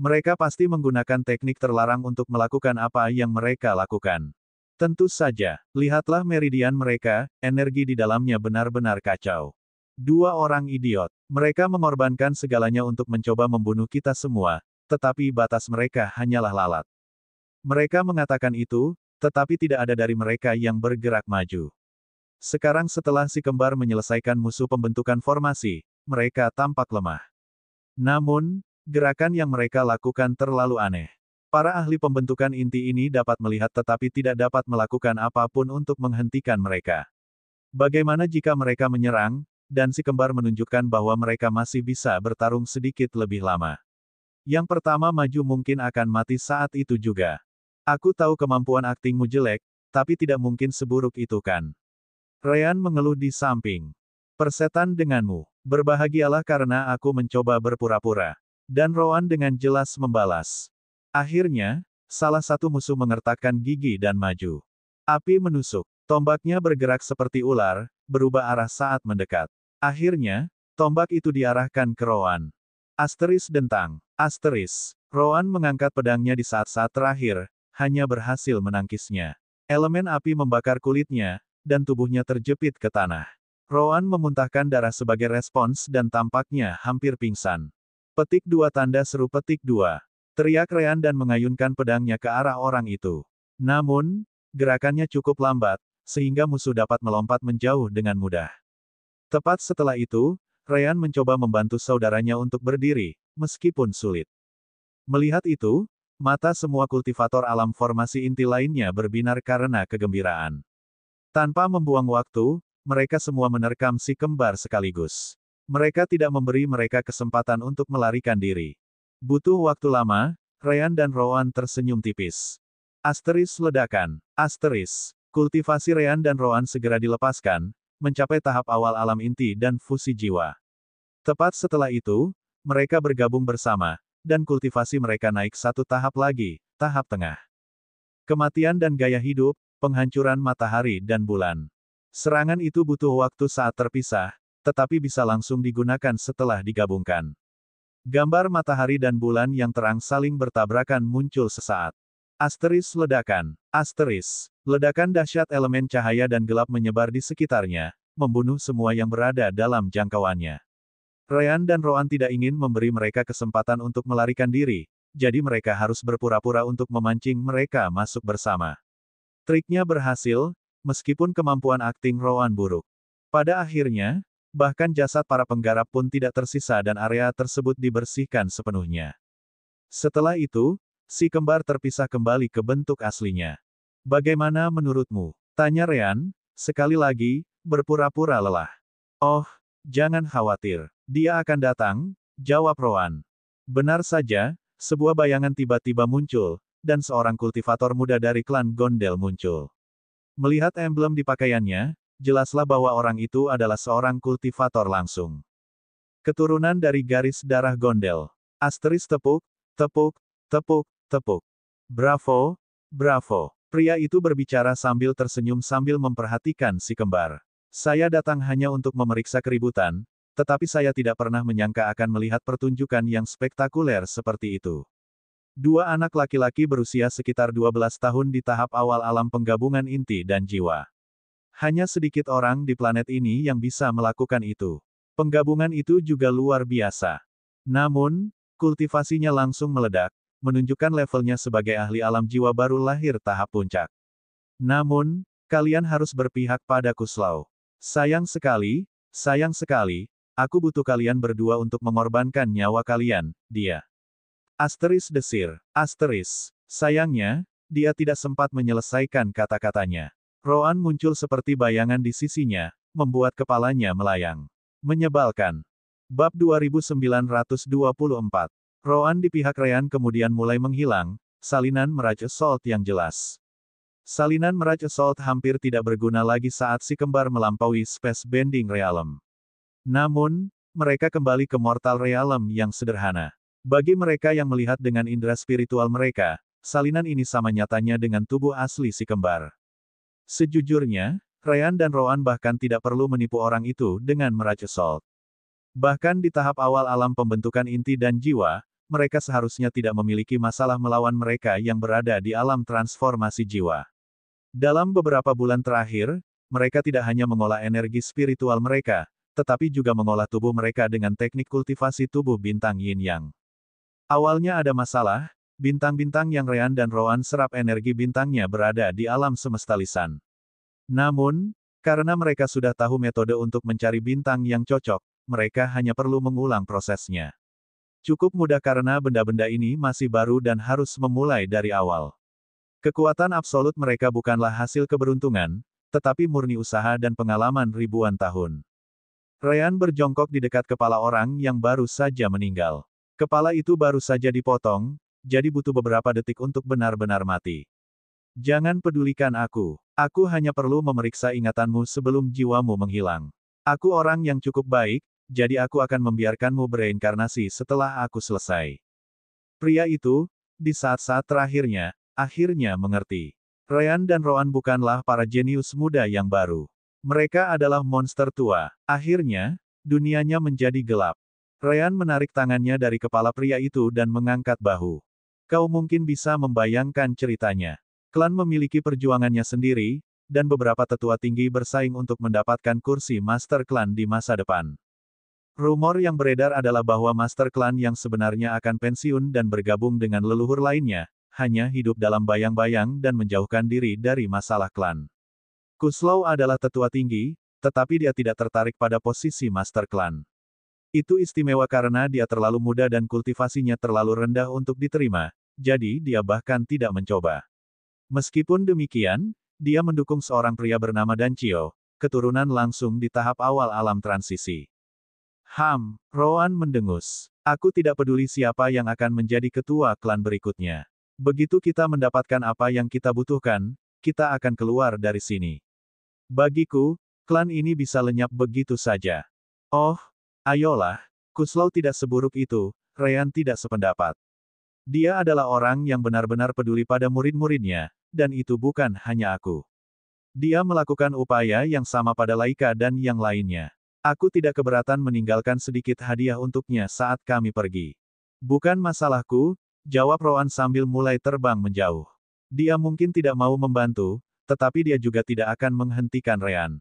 Mereka pasti menggunakan teknik terlarang untuk melakukan apa yang mereka lakukan. Tentu saja, lihatlah meridian mereka, energi di dalamnya benar-benar kacau. Dua orang idiot. Mereka mengorbankan segalanya untuk mencoba membunuh kita semua, tetapi batas mereka hanyalah lalat. Mereka mengatakan itu, tetapi tidak ada dari mereka yang bergerak maju. Sekarang setelah si kembar menyelesaikan musuh pembentukan formasi, mereka tampak lemah. Namun, gerakan yang mereka lakukan terlalu aneh. Para ahli pembentukan inti ini dapat melihat tetapi tidak dapat melakukan apapun untuk menghentikan mereka. Bagaimana jika mereka menyerang, dan si kembar menunjukkan bahwa mereka masih bisa bertarung sedikit lebih lama. Yang pertama maju mungkin akan mati saat itu juga. Aku tahu kemampuan aktingmu jelek, tapi tidak mungkin seburuk itu kan. Ryan mengeluh di samping. Persetan denganmu. Berbahagialah karena aku mencoba berpura-pura. Dan Rowan dengan jelas membalas. Akhirnya, salah satu musuh mengertakkan gigi dan maju. Api menusuk. Tombaknya bergerak seperti ular, berubah arah saat mendekat. Akhirnya, tombak itu diarahkan ke Rowan. Asteris dentang. Asteris. Rowan mengangkat pedangnya di saat-saat terakhir, hanya berhasil menangkisnya. Elemen api membakar kulitnya, dan tubuhnya terjepit ke tanah. Rowan memuntahkan darah sebagai respons dan tampaknya hampir pingsan. Petik 2 tanda seru petik 2. Teriak Ryan dan mengayunkan pedangnya ke arah orang itu. Namun, gerakannya cukup lambat, sehingga musuh dapat melompat menjauh dengan mudah. Tepat setelah itu, Ryan mencoba membantu saudaranya untuk berdiri, meskipun sulit. Melihat itu, mata semua kultivator alam formasi inti lainnya berbinar karena kegembiraan. Tanpa membuang waktu, mereka semua menerkam si kembar sekaligus. Mereka tidak memberi mereka kesempatan untuk melarikan diri. Butuh waktu lama, Ryan dan Rowan tersenyum tipis. Asteris ledakan. Asteris. Kultivasi Ryan dan Rowan segera dilepaskan, mencapai tahap awal alam inti dan fusi jiwa. Tepat setelah itu, mereka bergabung bersama, dan kultivasi mereka naik satu tahap lagi, tahap tengah. Kematian dan gaya hidup, penghancuran matahari dan bulan. Serangan itu butuh waktu saat terpisah, tetapi bisa langsung digunakan setelah digabungkan. Gambar matahari dan bulan yang terang saling bertabrakan muncul sesaat. Asteris ledakan. Asteris. Ledakan dahsyat elemen cahaya dan gelap menyebar di sekitarnya, membunuh semua yang berada dalam jangkauannya. Ryan dan Rowan tidak ingin memberi mereka kesempatan untuk melarikan diri, jadi mereka harus berpura-pura untuk memancing mereka masuk bersama. Triknya berhasil, meskipun kemampuan akting Rowan buruk. Pada akhirnya, bahkan jasad para penggarap pun tidak tersisa dan area tersebut dibersihkan sepenuhnya. Setelah itu, si kembar terpisah kembali ke bentuk aslinya. Bagaimana menurutmu? Tanya Ryan, sekali lagi, berpura-pura lelah. Oh, jangan khawatir. Dia akan datang, jawab Rowan. Benar saja, sebuah bayangan tiba-tiba muncul, dan seorang kultivator muda dari klan Gondel muncul. Melihat emblem di pakaiannya, jelaslah bahwa orang itu adalah seorang kultivator langsung. Keturunan dari garis darah Gondel. Asteris tepuk, tepuk, Tepuk, tepuk. Bravo, bravo. Pria itu berbicara sambil tersenyum sambil memperhatikan si kembar. Saya datang hanya untuk memeriksa keributan, tetapi saya tidak pernah menyangka akan melihat pertunjukan yang spektakuler seperti itu. Dua anak laki-laki berusia sekitar 12 tahun di tahap awal alam penggabungan inti dan jiwa. Hanya sedikit orang di planet ini yang bisa melakukan itu. Penggabungan itu juga luar biasa. Namun, kultivasinya langsung meledak, menunjukkan levelnya sebagai ahli alam jiwa baru lahir tahap puncak. Namun, kalian harus berpihak pada Kuslau. Sayang sekali, aku butuh kalian berdua untuk mengorbankan nyawa kalian, dia. Asteris desir, asteris. Sayangnya, dia tidak sempat menyelesaikan kata-katanya. Roan muncul seperti bayangan di sisinya, membuat kepalanya melayang. Menyebalkan. Bab 2924. Roan di pihak Ryan kemudian mulai menghilang, salinan Mirage Assault yang jelas. Salinan Mirage Assault hampir tidak berguna lagi saat si kembar melampaui Space Bending Realm. Namun, mereka kembali ke Mortal Realm yang sederhana. Bagi mereka yang melihat dengan indera spiritual mereka, salinan ini sama nyatanya dengan tubuh asli si kembar. Sejujurnya, Ryan dan Roan bahkan tidak perlu menipu orang itu dengan Mirage Assault. Bahkan di tahap awal alam pembentukan inti dan jiwa, mereka seharusnya tidak memiliki masalah melawan mereka yang berada di alam transformasi jiwa. Dalam beberapa bulan terakhir, mereka tidak hanya mengolah energi spiritual mereka, tetapi juga mengolah tubuh mereka dengan teknik kultivasi tubuh bintang Yin Yang. Awalnya ada masalah, bintang-bintang yang Ryan dan Roan serap energi bintangnya berada di alam semesta lisan. Namun, karena mereka sudah tahu metode untuk mencari bintang yang cocok, mereka hanya perlu mengulang prosesnya. Cukup mudah karena benda-benda ini masih baru dan harus memulai dari awal. Kekuatan absolut mereka bukanlah hasil keberuntungan, tetapi murni usaha dan pengalaman ribuan tahun. Ryan berjongkok di dekat kepala orang yang baru saja meninggal. Kepala itu baru saja dipotong, jadi butuh beberapa detik untuk benar-benar mati. Jangan pedulikan aku. Aku hanya perlu memeriksa ingatanmu sebelum jiwamu menghilang. Aku orang yang cukup baik, jadi aku akan membiarkanmu bereinkarnasi setelah aku selesai. Pria itu, di saat-saat terakhirnya, akhirnya mengerti. Ryan dan Roan bukanlah para jenius muda yang baru. Mereka adalah monster tua. Akhirnya, dunianya menjadi gelap. Ryan menarik tangannya dari kepala pria itu dan mengangkat bahu. Kau mungkin bisa membayangkan ceritanya. Klan memiliki perjuangannya sendiri, dan beberapa tetua tinggi bersaing untuk mendapatkan kursi Master Klan di masa depan. Rumor yang beredar adalah bahwa Master Klan yang sebenarnya akan pensiun dan bergabung dengan leluhur lainnya, hanya hidup dalam bayang-bayang dan menjauhkan diri dari masalah klan. Kuslau adalah tetua tinggi, tetapi dia tidak tertarik pada posisi Master Klan. Itu istimewa karena dia terlalu muda dan kultivasinya terlalu rendah untuk diterima, jadi dia bahkan tidak mencoba. Meskipun demikian, dia mendukung seorang pria bernama Dancio, keturunan langsung di tahap awal alam transisi. Roan mendengus. Aku tidak peduli siapa yang akan menjadi ketua klan berikutnya. Begitu kita mendapatkan apa yang kita butuhkan, kita akan keluar dari sini. Bagiku, klan ini bisa lenyap begitu saja. Oh, ayolah, Kuslau tidak seburuk itu, Ryan tidak sependapat. Dia adalah orang yang benar-benar peduli pada murid-muridnya, dan itu bukan hanya aku. Dia melakukan upaya yang sama pada Laika dan yang lainnya. Aku tidak keberatan meninggalkan sedikit hadiah untuknya saat kami pergi. Bukan masalahku, jawab Roan sambil mulai terbang menjauh. Dia mungkin tidak mau membantu, tetapi dia juga tidak akan menghentikan Ryan.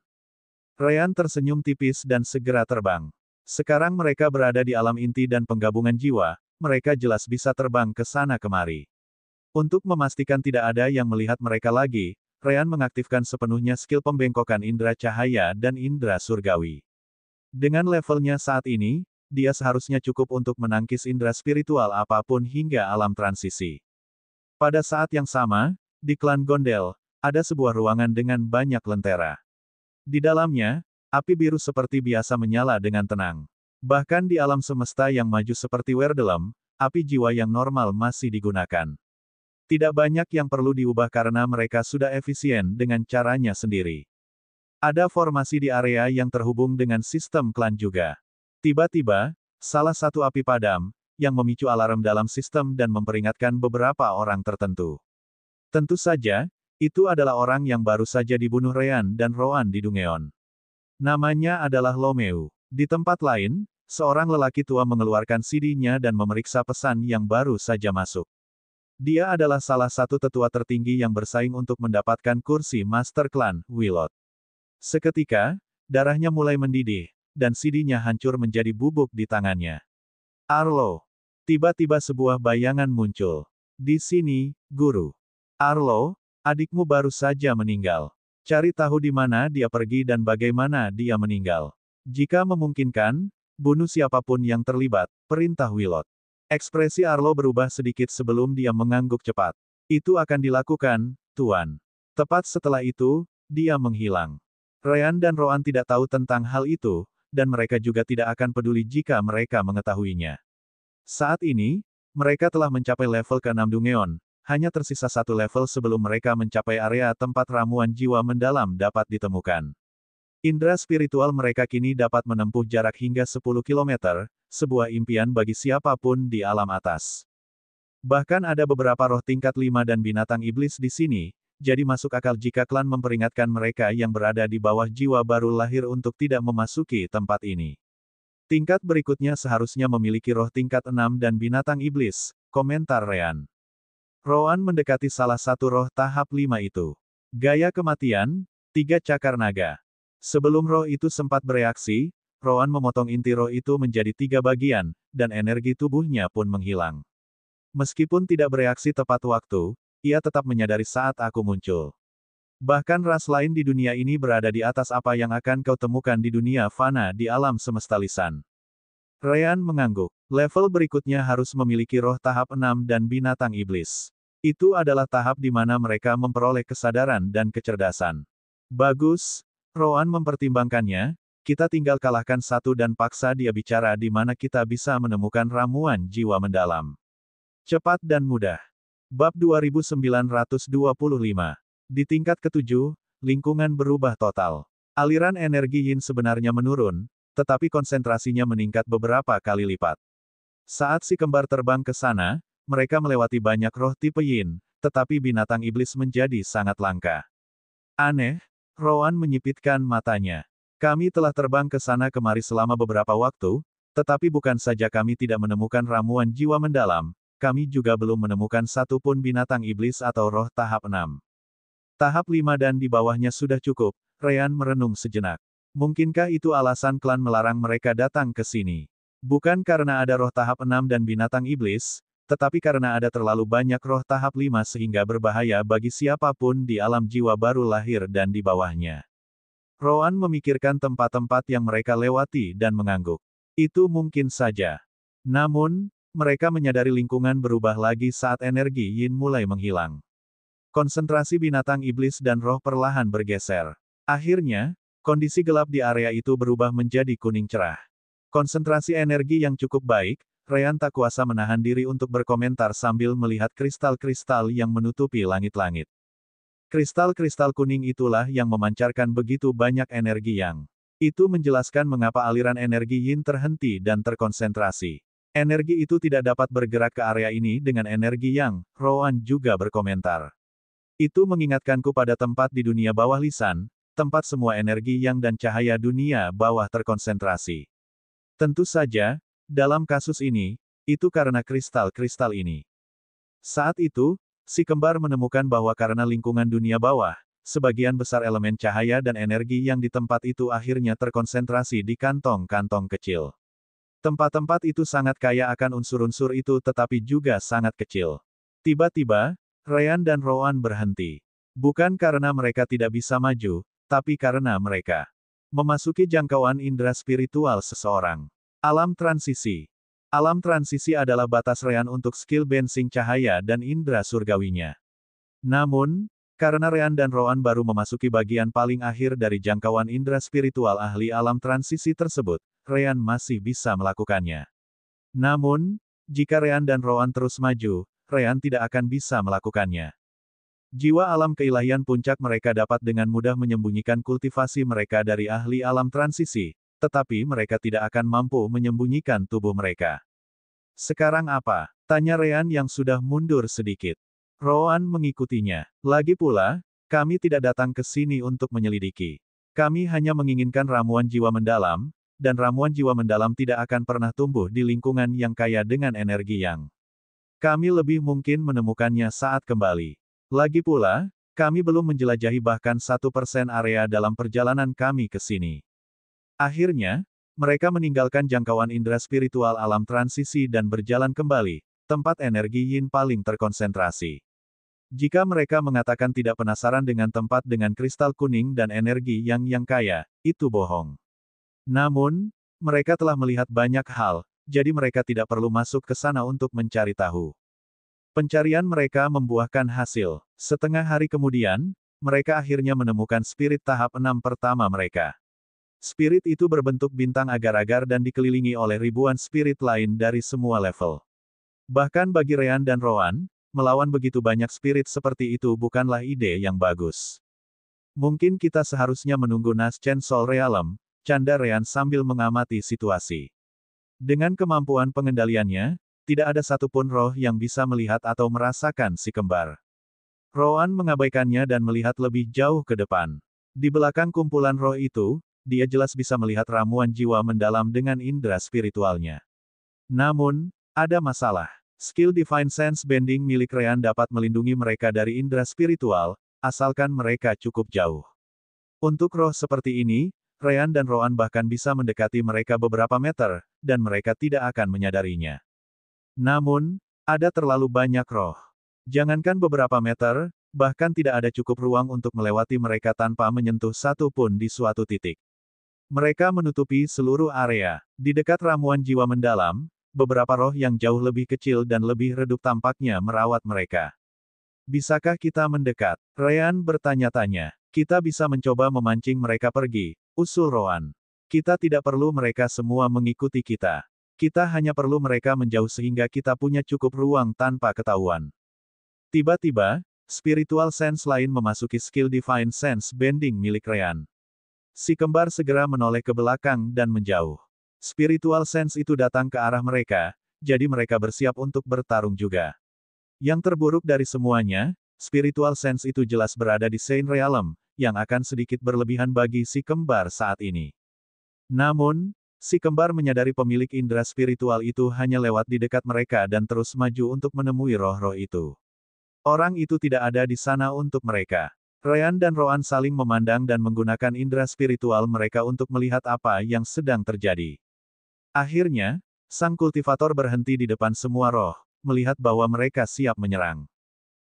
Ryan tersenyum tipis dan segera terbang. Sekarang mereka berada di alam inti dan penggabungan jiwa, mereka jelas bisa terbang ke sana kemari. Untuk memastikan tidak ada yang melihat mereka lagi, Ryan mengaktifkan sepenuhnya skill pembengkokan indera cahaya dan indera surgawi. Dengan levelnya saat ini, dia seharusnya cukup untuk menangkis indera spiritual apapun hingga alam transisi. Pada saat yang sama, di klan Gondel, ada sebuah ruangan dengan banyak lentera. Di dalamnya, api biru seperti biasa menyala dengan tenang. Bahkan di alam semesta yang maju seperti Werdelem, api jiwa yang normal masih digunakan. Tidak banyak yang perlu diubah karena mereka sudah efisien dengan caranya sendiri. Ada formasi di area yang terhubung dengan sistem klan juga. Tiba-tiba, salah satu api padam, yang memicu alarm dalam sistem dan memperingatkan beberapa orang tertentu. Tentu saja, itu adalah orang yang baru saja dibunuh Ryan dan Rowan di Dungeon. Namanya adalah Lomeu. Di tempat lain, seorang lelaki tua mengeluarkan CD-nya dan memeriksa pesan yang baru saja masuk. Dia adalah salah satu tetua tertinggi yang bersaing untuk mendapatkan kursi Master Clan, Willot. Seketika, darahnya mulai mendidih, dan CD-nya hancur menjadi bubuk di tangannya. Arlo. Tiba-tiba sebuah bayangan muncul. Di sini, Guru. Arlo, adikmu baru saja meninggal. Cari tahu di mana dia pergi dan bagaimana dia meninggal. Jika memungkinkan, bunuh siapapun yang terlibat, perintah Willot. Ekspresi Arlo berubah sedikit sebelum dia mengangguk cepat. Itu akan dilakukan, Tuan. Tepat setelah itu, dia menghilang. Ryan dan Rowan tidak tahu tentang hal itu, dan mereka juga tidak akan peduli jika mereka mengetahuinya. Saat ini, mereka telah mencapai level ke-6 Dungeon, hanya tersisa satu level sebelum mereka mencapai area tempat ramuan jiwa mendalam dapat ditemukan. Indra spiritual mereka kini dapat menempuh jarak hingga 10 km, sebuah impian bagi siapapun di alam atas. Bahkan ada beberapa roh tingkat 5 dan binatang iblis di sini, jadi masuk akal jika klan memperingatkan mereka yang berada di bawah jiwa baru lahir untuk tidak memasuki tempat ini. Tingkat berikutnya seharusnya memiliki roh tingkat 6 dan binatang iblis, komentar Ryan. Rowan mendekati salah satu roh tahap 5 itu. Gaya kematian, 3 cakar naga. Sebelum roh itu sempat bereaksi, Rowan memotong inti roh itu menjadi 3 bagian, dan energi tubuhnya pun menghilang. Meskipun tidak bereaksi tepat waktu, ia tetap menyadari saat aku muncul. Bahkan ras lain di dunia ini berada di atas apa yang akan kau temukan di dunia fana di alam semesta lisan. Ryan mengangguk. Level berikutnya harus memiliki roh tahap 6 dan binatang iblis. Itu adalah tahap di mana mereka memperoleh kesadaran dan kecerdasan. Bagus, Rowan mempertimbangkannya, kita tinggal kalahkan satu dan paksa dia bicara di mana kita bisa menemukan ramuan jiwa mendalam. Cepat dan mudah. Bab 2925. Di tingkat ke-7, lingkungan berubah total. Aliran energi yin sebenarnya menurun, tetapi konsentrasinya meningkat beberapa kali lipat. Saat si kembar terbang ke sana, mereka melewati banyak roh tipe yin, tetapi binatang iblis menjadi sangat langka. Aneh, Rowan menyipitkan matanya. Kami telah terbang ke sana kemari selama beberapa waktu, tetapi bukan saja kami tidak menemukan ramuan jiwa mendalam, kami juga belum menemukan satupun binatang iblis atau roh tahap 6. Tahap 5 dan di bawahnya sudah cukup, Ryan merenung sejenak. Mungkinkah itu alasan klan melarang mereka datang ke sini? Bukan karena ada roh tahap 6 dan binatang iblis, tetapi karena ada terlalu banyak roh tahap 5 sehingga berbahaya bagi siapapun di alam jiwa baru lahir dan di bawahnya. Rowan memikirkan tempat-tempat yang mereka lewati dan mengangguk. Itu mungkin saja. Namun, mereka menyadari lingkungan berubah lagi saat energi yin mulai menghilang. Konsentrasi binatang iblis dan roh perlahan bergeser. Akhirnya, kondisi gelap di area itu berubah menjadi kuning cerah. Konsentrasi energi yang cukup baik, Ryan tak kuasa menahan diri untuk berkomentar sambil melihat kristal-kristal yang menutupi langit-langit. Kristal-kristal kuning itulah yang memancarkan begitu banyak energi yang. Itu menjelaskan mengapa aliran energi yin terhenti dan terkonsentrasi. Energi itu tidak dapat bergerak ke area ini dengan energi yang, Rowan juga berkomentar. Itu mengingatkanku pada tempat di dunia bawah lisan, tempat semua energi yang dan cahaya dunia bawah terkonsentrasi. Tentu saja, dalam kasus ini, itu karena kristal-kristal ini. Saat itu, si kembar menemukan bahwa karena lingkungan dunia bawah, sebagian besar elemen cahaya dan energi yang di tempat itu akhirnya terkonsentrasi di kantong-kantong kecil. Tempat-tempat itu sangat kaya akan unsur-unsur itu tetapi juga sangat kecil. Tiba-tiba, Ryan dan Rowan berhenti. Bukan karena mereka tidak bisa maju, tapi karena mereka memasuki jangkauan indera spiritual seseorang. Alam transisi. Alam transisi adalah batas Ryan untuk skill bensing cahaya dan indera surgawinya. Namun, karena Ryan dan Rowan baru memasuki bagian paling akhir dari jangkauan indera spiritual ahli alam transisi tersebut, Ryan masih bisa melakukannya. Namun, jika Ryan dan Rowan terus maju, Ryan tidak akan bisa melakukannya. Jiwa alam keilahian puncak mereka dapat dengan mudah menyembunyikan kultivasi mereka dari ahli alam transisi, tetapi mereka tidak akan mampu menyembunyikan tubuh mereka. Sekarang apa? Tanya Ryan yang sudah mundur sedikit. Rowan mengikutinya. Lagi pula, kami tidak datang ke sini untuk menyelidiki. Kami hanya menginginkan ramuan jiwa mendalam, dan ramuan jiwa mendalam tidak akan pernah tumbuh di lingkungan yang kaya dengan energi yang. Kami lebih mungkin menemukannya saat kembali. Lagi pula, kami belum menjelajahi bahkan 1% area dalam perjalanan kami ke sini. Akhirnya, mereka meninggalkan jangkauan indera spiritual alam transisi dan berjalan kembali, tempat energi yin paling terkonsentrasi. Jika mereka mengatakan tidak penasaran dengan tempat dengan kristal kuning dan energi yang kaya, itu bohong. Namun, mereka telah melihat banyak hal, jadi mereka tidak perlu masuk ke sana untuk mencari tahu. Pencarian mereka membuahkan hasil. Setengah hari kemudian, mereka akhirnya menemukan spirit tahap 6 pertama mereka. Spirit itu berbentuk bintang agar-agar dan dikelilingi oleh ribuan spirit lain dari semua level. Bahkan bagi Ryan dan Rowan, melawan begitu banyak spirit seperti itu bukanlah ide yang bagus. Mungkin kita seharusnya menunggu Naschen Soul Realm, canda Ryan sambil mengamati situasi. Dengan kemampuan pengendaliannya, tidak ada satupun roh yang bisa melihat atau merasakan si kembar. Rowan mengabaikannya dan melihat lebih jauh ke depan. Di belakang kumpulan roh itu, dia jelas bisa melihat ramuan jiwa mendalam dengan indera spiritualnya. Namun, ada masalah. Skill Divine Sense Bending milik Ryan dapat melindungi mereka dari indera spiritual, asalkan mereka cukup jauh. Untuk roh seperti ini, Ryan dan Rowan bahkan bisa mendekati mereka beberapa meter, dan mereka tidak akan menyadarinya. Namun, ada terlalu banyak roh. Jangankan beberapa meter, bahkan tidak ada cukup ruang untuk melewati mereka tanpa menyentuh satu pun di suatu titik. Mereka menutupi seluruh area. Di dekat ramuan jiwa mendalam, beberapa roh yang jauh lebih kecil dan lebih redup tampaknya merawat mereka. Bisakah kita mendekat? Ryan bertanya-tanya. Kita bisa mencoba memancing mereka pergi, usul Rowan. Kita tidak perlu mereka semua mengikuti kita. Kita hanya perlu mereka menjauh sehingga kita punya cukup ruang tanpa ketahuan. Tiba-tiba, spiritual sense lain memasuki skill Divine Sense Bending milik Ryan. Si kembar segera menoleh ke belakang dan menjauh. Spiritual sense itu datang ke arah mereka, jadi mereka bersiap untuk bertarung juga. Yang terburuk dari semuanya, spiritual sense itu jelas berada di Saint Realm, yang akan sedikit berlebihan bagi si kembar saat ini. Namun, si kembar menyadari pemilik indera spiritual itu hanya lewat di dekat mereka dan terus maju untuk menemui roh-roh itu. Orang itu tidak ada di sana untuk mereka. Ryan dan Rowan saling memandang dan menggunakan indera spiritual mereka untuk melihat apa yang sedang terjadi. Akhirnya, sang kultivator berhenti di depan semua roh, melihat bahwa mereka siap menyerang.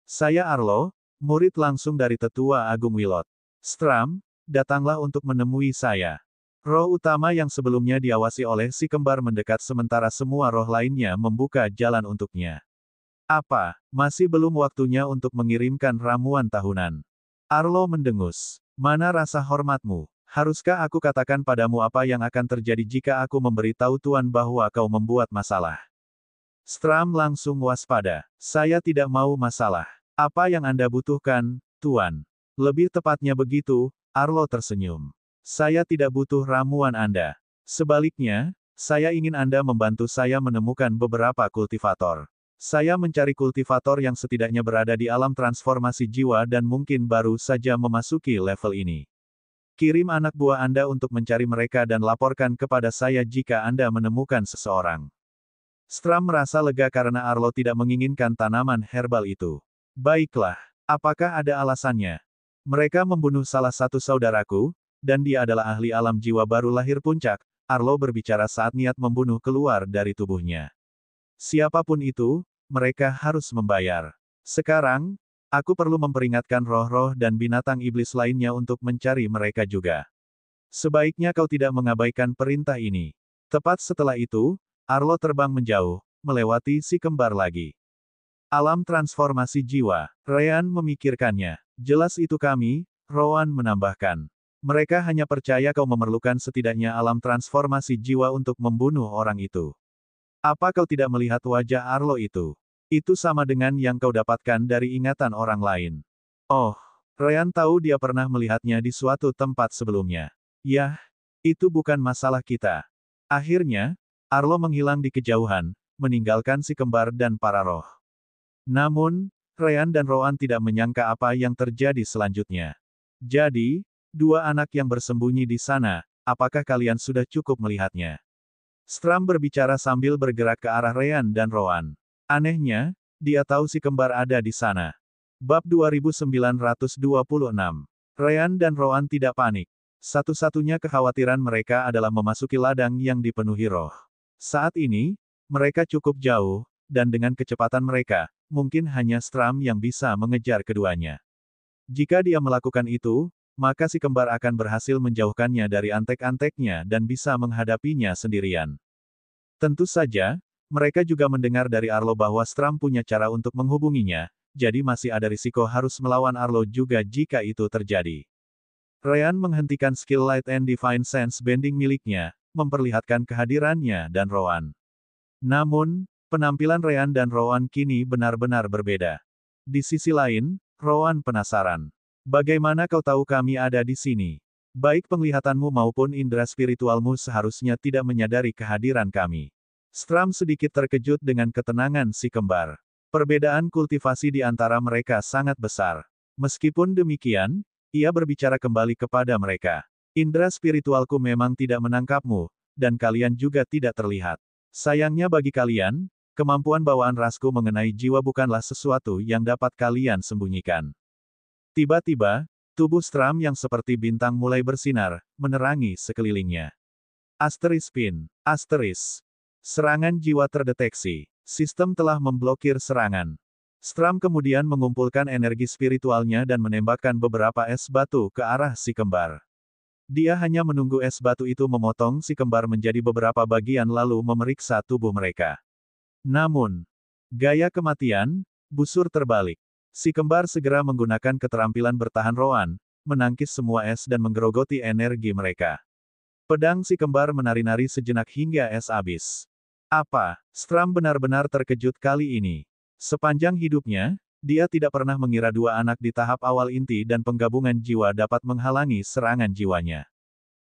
Saya Arlo, murid langsung dari Tetua Agung Willot. Stram, datanglah untuk menemui saya. Roh utama yang sebelumnya diawasi oleh si kembar mendekat sementara semua roh lainnya membuka jalan untuknya. Apa, masih belum waktunya untuk mengirimkan ramuan tahunan? Arlo mendengus. Mana rasa hormatmu? Haruskah aku katakan padamu apa yang akan terjadi jika aku memberitahu Tuan bahwa kau membuat masalah? Stram langsung waspada. Saya tidak mau masalah. Apa yang Anda butuhkan, Tuan? Lebih tepatnya begitu, Arlo tersenyum. Saya tidak butuh ramuan Anda. Sebaliknya, saya ingin Anda membantu saya menemukan beberapa kultivator. Saya mencari kultivator yang setidaknya berada di alam transformasi jiwa dan mungkin baru saja memasuki level ini. Kirim anak buah Anda untuk mencari mereka dan laporkan kepada saya jika Anda menemukan seseorang. Stram merasa lega karena Arlo tidak menginginkan tanaman herbal itu. Baiklah, apakah ada alasannya? Mereka membunuh salah satu saudaraku, dan dia adalah ahli alam jiwa baru lahir puncak, Arlo berbicara saat niat membunuh keluar dari tubuhnya. Siapapun itu, mereka harus membayar. Sekarang, aku perlu memperingatkan roh-roh dan binatang iblis lainnya untuk mencari mereka juga. Sebaiknya kau tidak mengabaikan perintah ini. Tepat setelah itu, Arlo terbang menjauh, melewati si kembar lagi. Alam transformasi jiwa, Ryan memikirkannya. Jelas itu kami, Rowan menambahkan. Mereka hanya percaya kau memerlukan setidaknya alam transformasi jiwa untuk membunuh orang itu. Apa kau tidak melihat wajah Arlo itu? Itu sama dengan yang kau dapatkan dari ingatan orang lain. Oh, Ryan tahu dia pernah melihatnya di suatu tempat sebelumnya. Yah, itu bukan masalah kita. Akhirnya, Arlo menghilang di kejauhan, meninggalkan si kembar dan para roh. Namun, Ryan dan Rowan tidak menyangka apa yang terjadi selanjutnya. Jadi, dua anak yang bersembunyi di sana, apakah kalian sudah cukup melihatnya? Stram berbicara sambil bergerak ke arah Ryan dan Rowan. Anehnya, dia tahu si kembar ada di sana. Bab 2926. Ryan dan Rowan tidak panik. Satu-satunya kekhawatiran mereka adalah memasuki ladang yang dipenuhi roh. Saat ini, mereka cukup jauh, dan dengan kecepatan mereka, mungkin hanya Stram yang bisa mengejar keduanya. Jika dia melakukan itu, maka si kembar akan berhasil menjauhkannya dari antek-anteknya dan bisa menghadapinya sendirian. Tentu saja, mereka juga mendengar dari Arlo bahwa Stram punya cara untuk menghubunginya, jadi masih ada risiko harus melawan Arlo juga jika itu terjadi. Ryan menghentikan skill Light and Divine Sense Bending miliknya, memperlihatkan kehadirannya dan Rowan. Namun, penampilan Ryan dan Rowan kini benar-benar berbeda. Di sisi lain, Rowan penasaran. Bagaimana kau tahu kami ada di sini? Baik penglihatanmu maupun indera spiritualmu seharusnya tidak menyadari kehadiran kami. Stram sedikit terkejut dengan ketenangan si kembar. Perbedaan kultivasi di antara mereka sangat besar. Meskipun demikian, ia berbicara kembali kepada mereka. Indera spiritualku memang tidak menangkapmu, dan kalian juga tidak terlihat. Sayangnya bagi kalian, kemampuan bawaan rasku mengenai jiwa bukanlah sesuatu yang dapat kalian sembunyikan. Tiba-tiba, tubuh Stram yang seperti bintang mulai bersinar, menerangi sekelilingnya. Asteris pin. Asteris. Serangan jiwa terdeteksi. Sistem telah memblokir serangan. Stram kemudian mengumpulkan energi spiritualnya dan menembakkan beberapa es batu ke arah si kembar. Dia hanya menunggu es batu itu memotong si kembar menjadi beberapa bagian lalu memeriksa tubuh mereka. Namun, gaya kematian, busur terbalik. Si kembar segera menggunakan keterampilan bertahan Rowan, menangkis semua es dan menggerogoti energi mereka. Pedang si kembar menari-nari sejenak hingga es habis. Apa? Stram benar-benar terkejut kali ini. Sepanjang hidupnya, dia tidak pernah mengira dua anak di tahap awal inti dan penggabungan jiwa dapat menghalangi serangan jiwanya.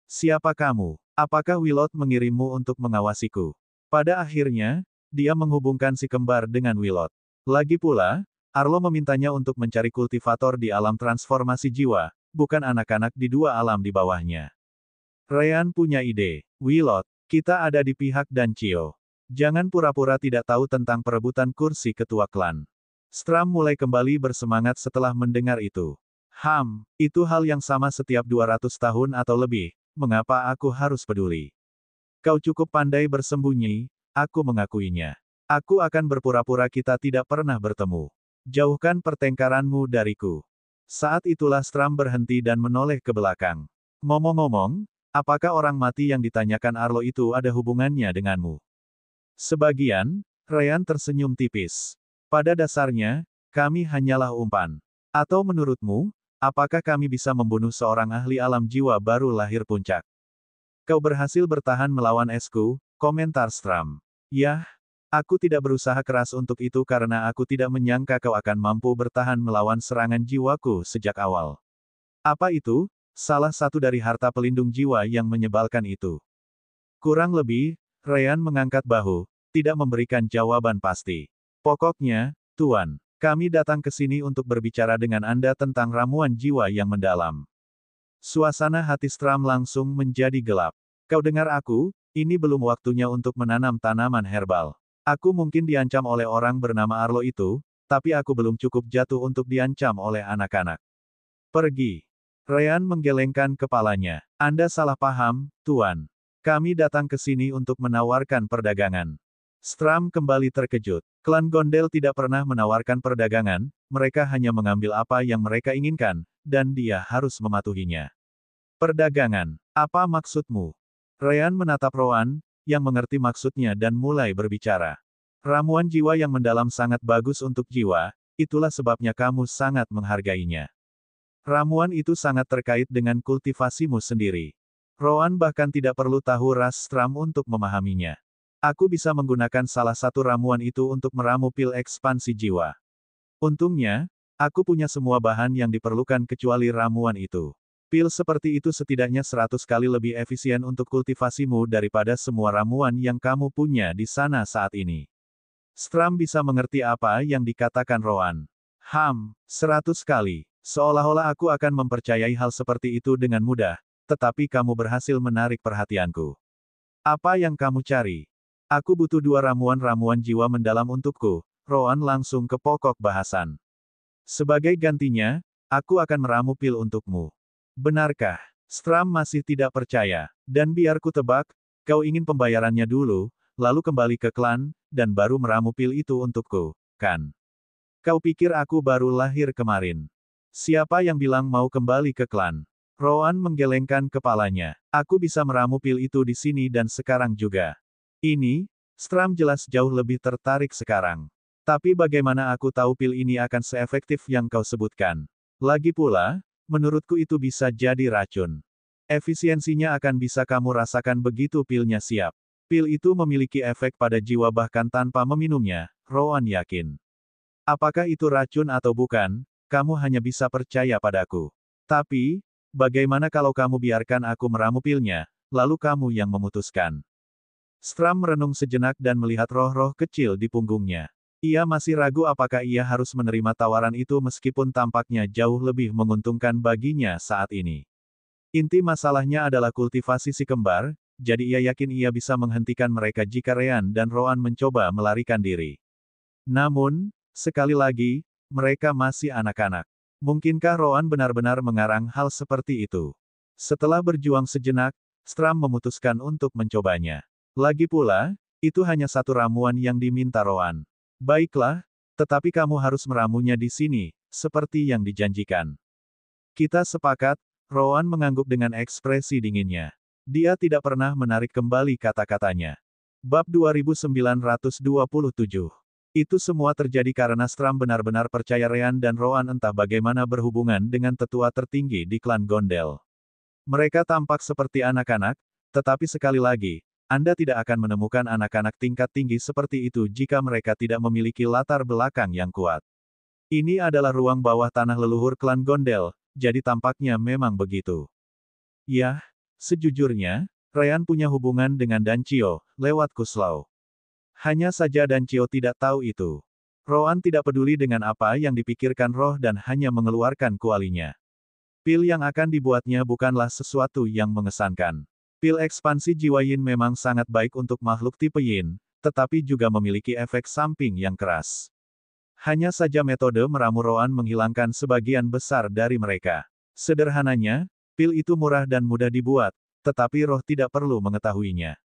Siapa kamu? Apakah Wilot mengirimmu untuk mengawasiku? Pada akhirnya, dia menghubungkan si kembar dengan Wilot. Lagi pula, Arlo memintanya untuk mencari kultivator di alam transformasi jiwa, bukan anak-anak di dua alam di bawahnya. Ryan punya ide. Wilot, kita ada di pihak Dan Cio. Jangan pura-pura tidak tahu tentang perebutan kursi ketua klan. Stram mulai kembali bersemangat setelah mendengar itu. Itu hal yang sama setiap 200 tahun atau lebih, mengapa aku harus peduli? Kau cukup pandai bersembunyi, aku mengakuinya. Aku akan berpura-pura kita tidak pernah bertemu. Jauhkan pertengkaranmu dariku. Saat itulah Stram berhenti dan menoleh ke belakang. Ngomong-ngomong, apakah orang mati yang ditanyakan Arlo itu ada hubungannya denganmu? Sebagian, Ryan tersenyum tipis. Pada dasarnya, kami hanyalah umpan. Atau menurutmu, apakah kami bisa membunuh seorang ahli alam jiwa baru lahir puncak? Kau berhasil bertahan melawan esku, komentar Stram. Yah, aku tidak berusaha keras untuk itu karena aku tidak menyangka kau akan mampu bertahan melawan serangan jiwaku sejak awal. Apa itu? Salah satu dari harta pelindung jiwa yang menyebalkan itu. Kurang lebih, Ryan mengangkat bahu, tidak memberikan jawaban pasti. Pokoknya, Tuan, kami datang ke sini untuk berbicara dengan Anda tentang ramuan jiwa yang mendalam. Suasana hati Stram langsung menjadi gelap. Kau dengar aku, ini belum waktunya untuk menanam tanaman herbal. Aku mungkin diancam oleh orang bernama Arlo itu, tapi aku belum cukup jatuh untuk diancam oleh anak-anak. Pergi. Ryan menggelengkan kepalanya. Anda salah paham, Tuan. Kami datang ke sini untuk menawarkan perdagangan. Stram kembali terkejut. Klan Gondel tidak pernah menawarkan perdagangan, mereka hanya mengambil apa yang mereka inginkan, dan dia harus mematuhinya. Perdagangan. Apa maksudmu? Ryan menatap Rowan, yang mengerti maksudnya dan mulai berbicara. Ramuan jiwa yang mendalam sangat bagus untuk jiwa, itulah sebabnya kamu sangat menghargainya. Ramuan itu sangat terkait dengan kultivasimu sendiri. Rowan bahkan tidak perlu tahu ras Stram untuk memahaminya. Aku bisa menggunakan salah satu ramuan itu untuk meramu pil ekspansi jiwa. Untungnya, aku punya semua bahan yang diperlukan kecuali ramuan itu. Pil seperti itu setidaknya 100 kali lebih efisien untuk kultivasimu daripada semua ramuan yang kamu punya di sana saat ini. Stram bisa mengerti apa yang dikatakan Roan. 100 kali. Seolah-olah aku akan mempercayai hal seperti itu dengan mudah, tetapi kamu berhasil menarik perhatianku. Apa yang kamu cari? Aku butuh 2 ramuan jiwa mendalam untukku. Roan langsung ke pokok bahasan. Sebagai gantinya, aku akan meramu pil untukmu. Benarkah? Stram masih tidak percaya. Dan biar ku tebak, kau ingin pembayarannya dulu, lalu kembali ke klan, dan baru meramu pil itu untukku, kan? Kau pikir aku baru lahir kemarin? Siapa yang bilang mau kembali ke klan? Roan menggelengkan kepalanya. Aku bisa meramu pil itu di sini dan sekarang juga. Ini, Stram jelas jauh lebih tertarik sekarang. Tapi bagaimana aku tahu pil ini akan seefektif yang kau sebutkan? Lagi pula, menurutku itu bisa jadi racun. Efisiensinya akan bisa kamu rasakan begitu pilnya siap. Pil itu memiliki efek pada jiwa bahkan tanpa meminumnya, Roan yakin. Apakah itu racun atau bukan, kamu hanya bisa percaya padaku. Tapi, bagaimana kalau kamu biarkan aku meramu pilnya, lalu kamu yang memutuskan? Stram merenung sejenak dan melihat roh-roh kecil di punggungnya. Ia masih ragu apakah ia harus menerima tawaran itu meskipun tampaknya jauh lebih menguntungkan baginya saat ini. Inti masalahnya adalah kultivasi si kembar, jadi ia yakin ia bisa menghentikan mereka jika Rean dan Roan mencoba melarikan diri. Namun, sekali lagi, mereka masih anak-anak. Mungkinkah Roan benar-benar mengarang hal seperti itu? Setelah berjuang sejenak, Stram memutuskan untuk mencobanya. Lagi pula, itu hanya 1 ramuan yang diminta Roan. Baiklah, tetapi kamu harus meramunya di sini, seperti yang dijanjikan. Kita sepakat, Roan mengangguk dengan ekspresi dinginnya. Dia tidak pernah menarik kembali kata-katanya. Bab 2927. Itu semua terjadi karena Stram benar-benar percaya Rean dan Roan entah bagaimana berhubungan dengan tetua tertinggi di klan Gondel. Mereka tampak seperti anak-anak, tetapi sekali lagi, Anda tidak akan menemukan anak-anak tingkat tinggi seperti itu jika mereka tidak memiliki latar belakang yang kuat. Ini adalah ruang bawah tanah leluhur klan Gondel, jadi tampaknya memang begitu. Yah, sejujurnya, Rean punya hubungan dengan Dancio, lewat Kuslau. Hanya saja Dancio tidak tahu itu. Roan tidak peduli dengan apa yang dipikirkan roh dan hanya mengeluarkan kualinya. Pil yang akan dibuatnya bukanlah sesuatu yang mengesankan. Pil ekspansi jiwa Yin memang sangat baik untuk makhluk tipe Yin, tetapi juga memiliki efek samping yang keras. Hanya saja metode meramu Roan menghilangkan sebagian besar dari mereka. Sederhananya, pil itu murah dan mudah dibuat, tetapi roh tidak perlu mengetahuinya.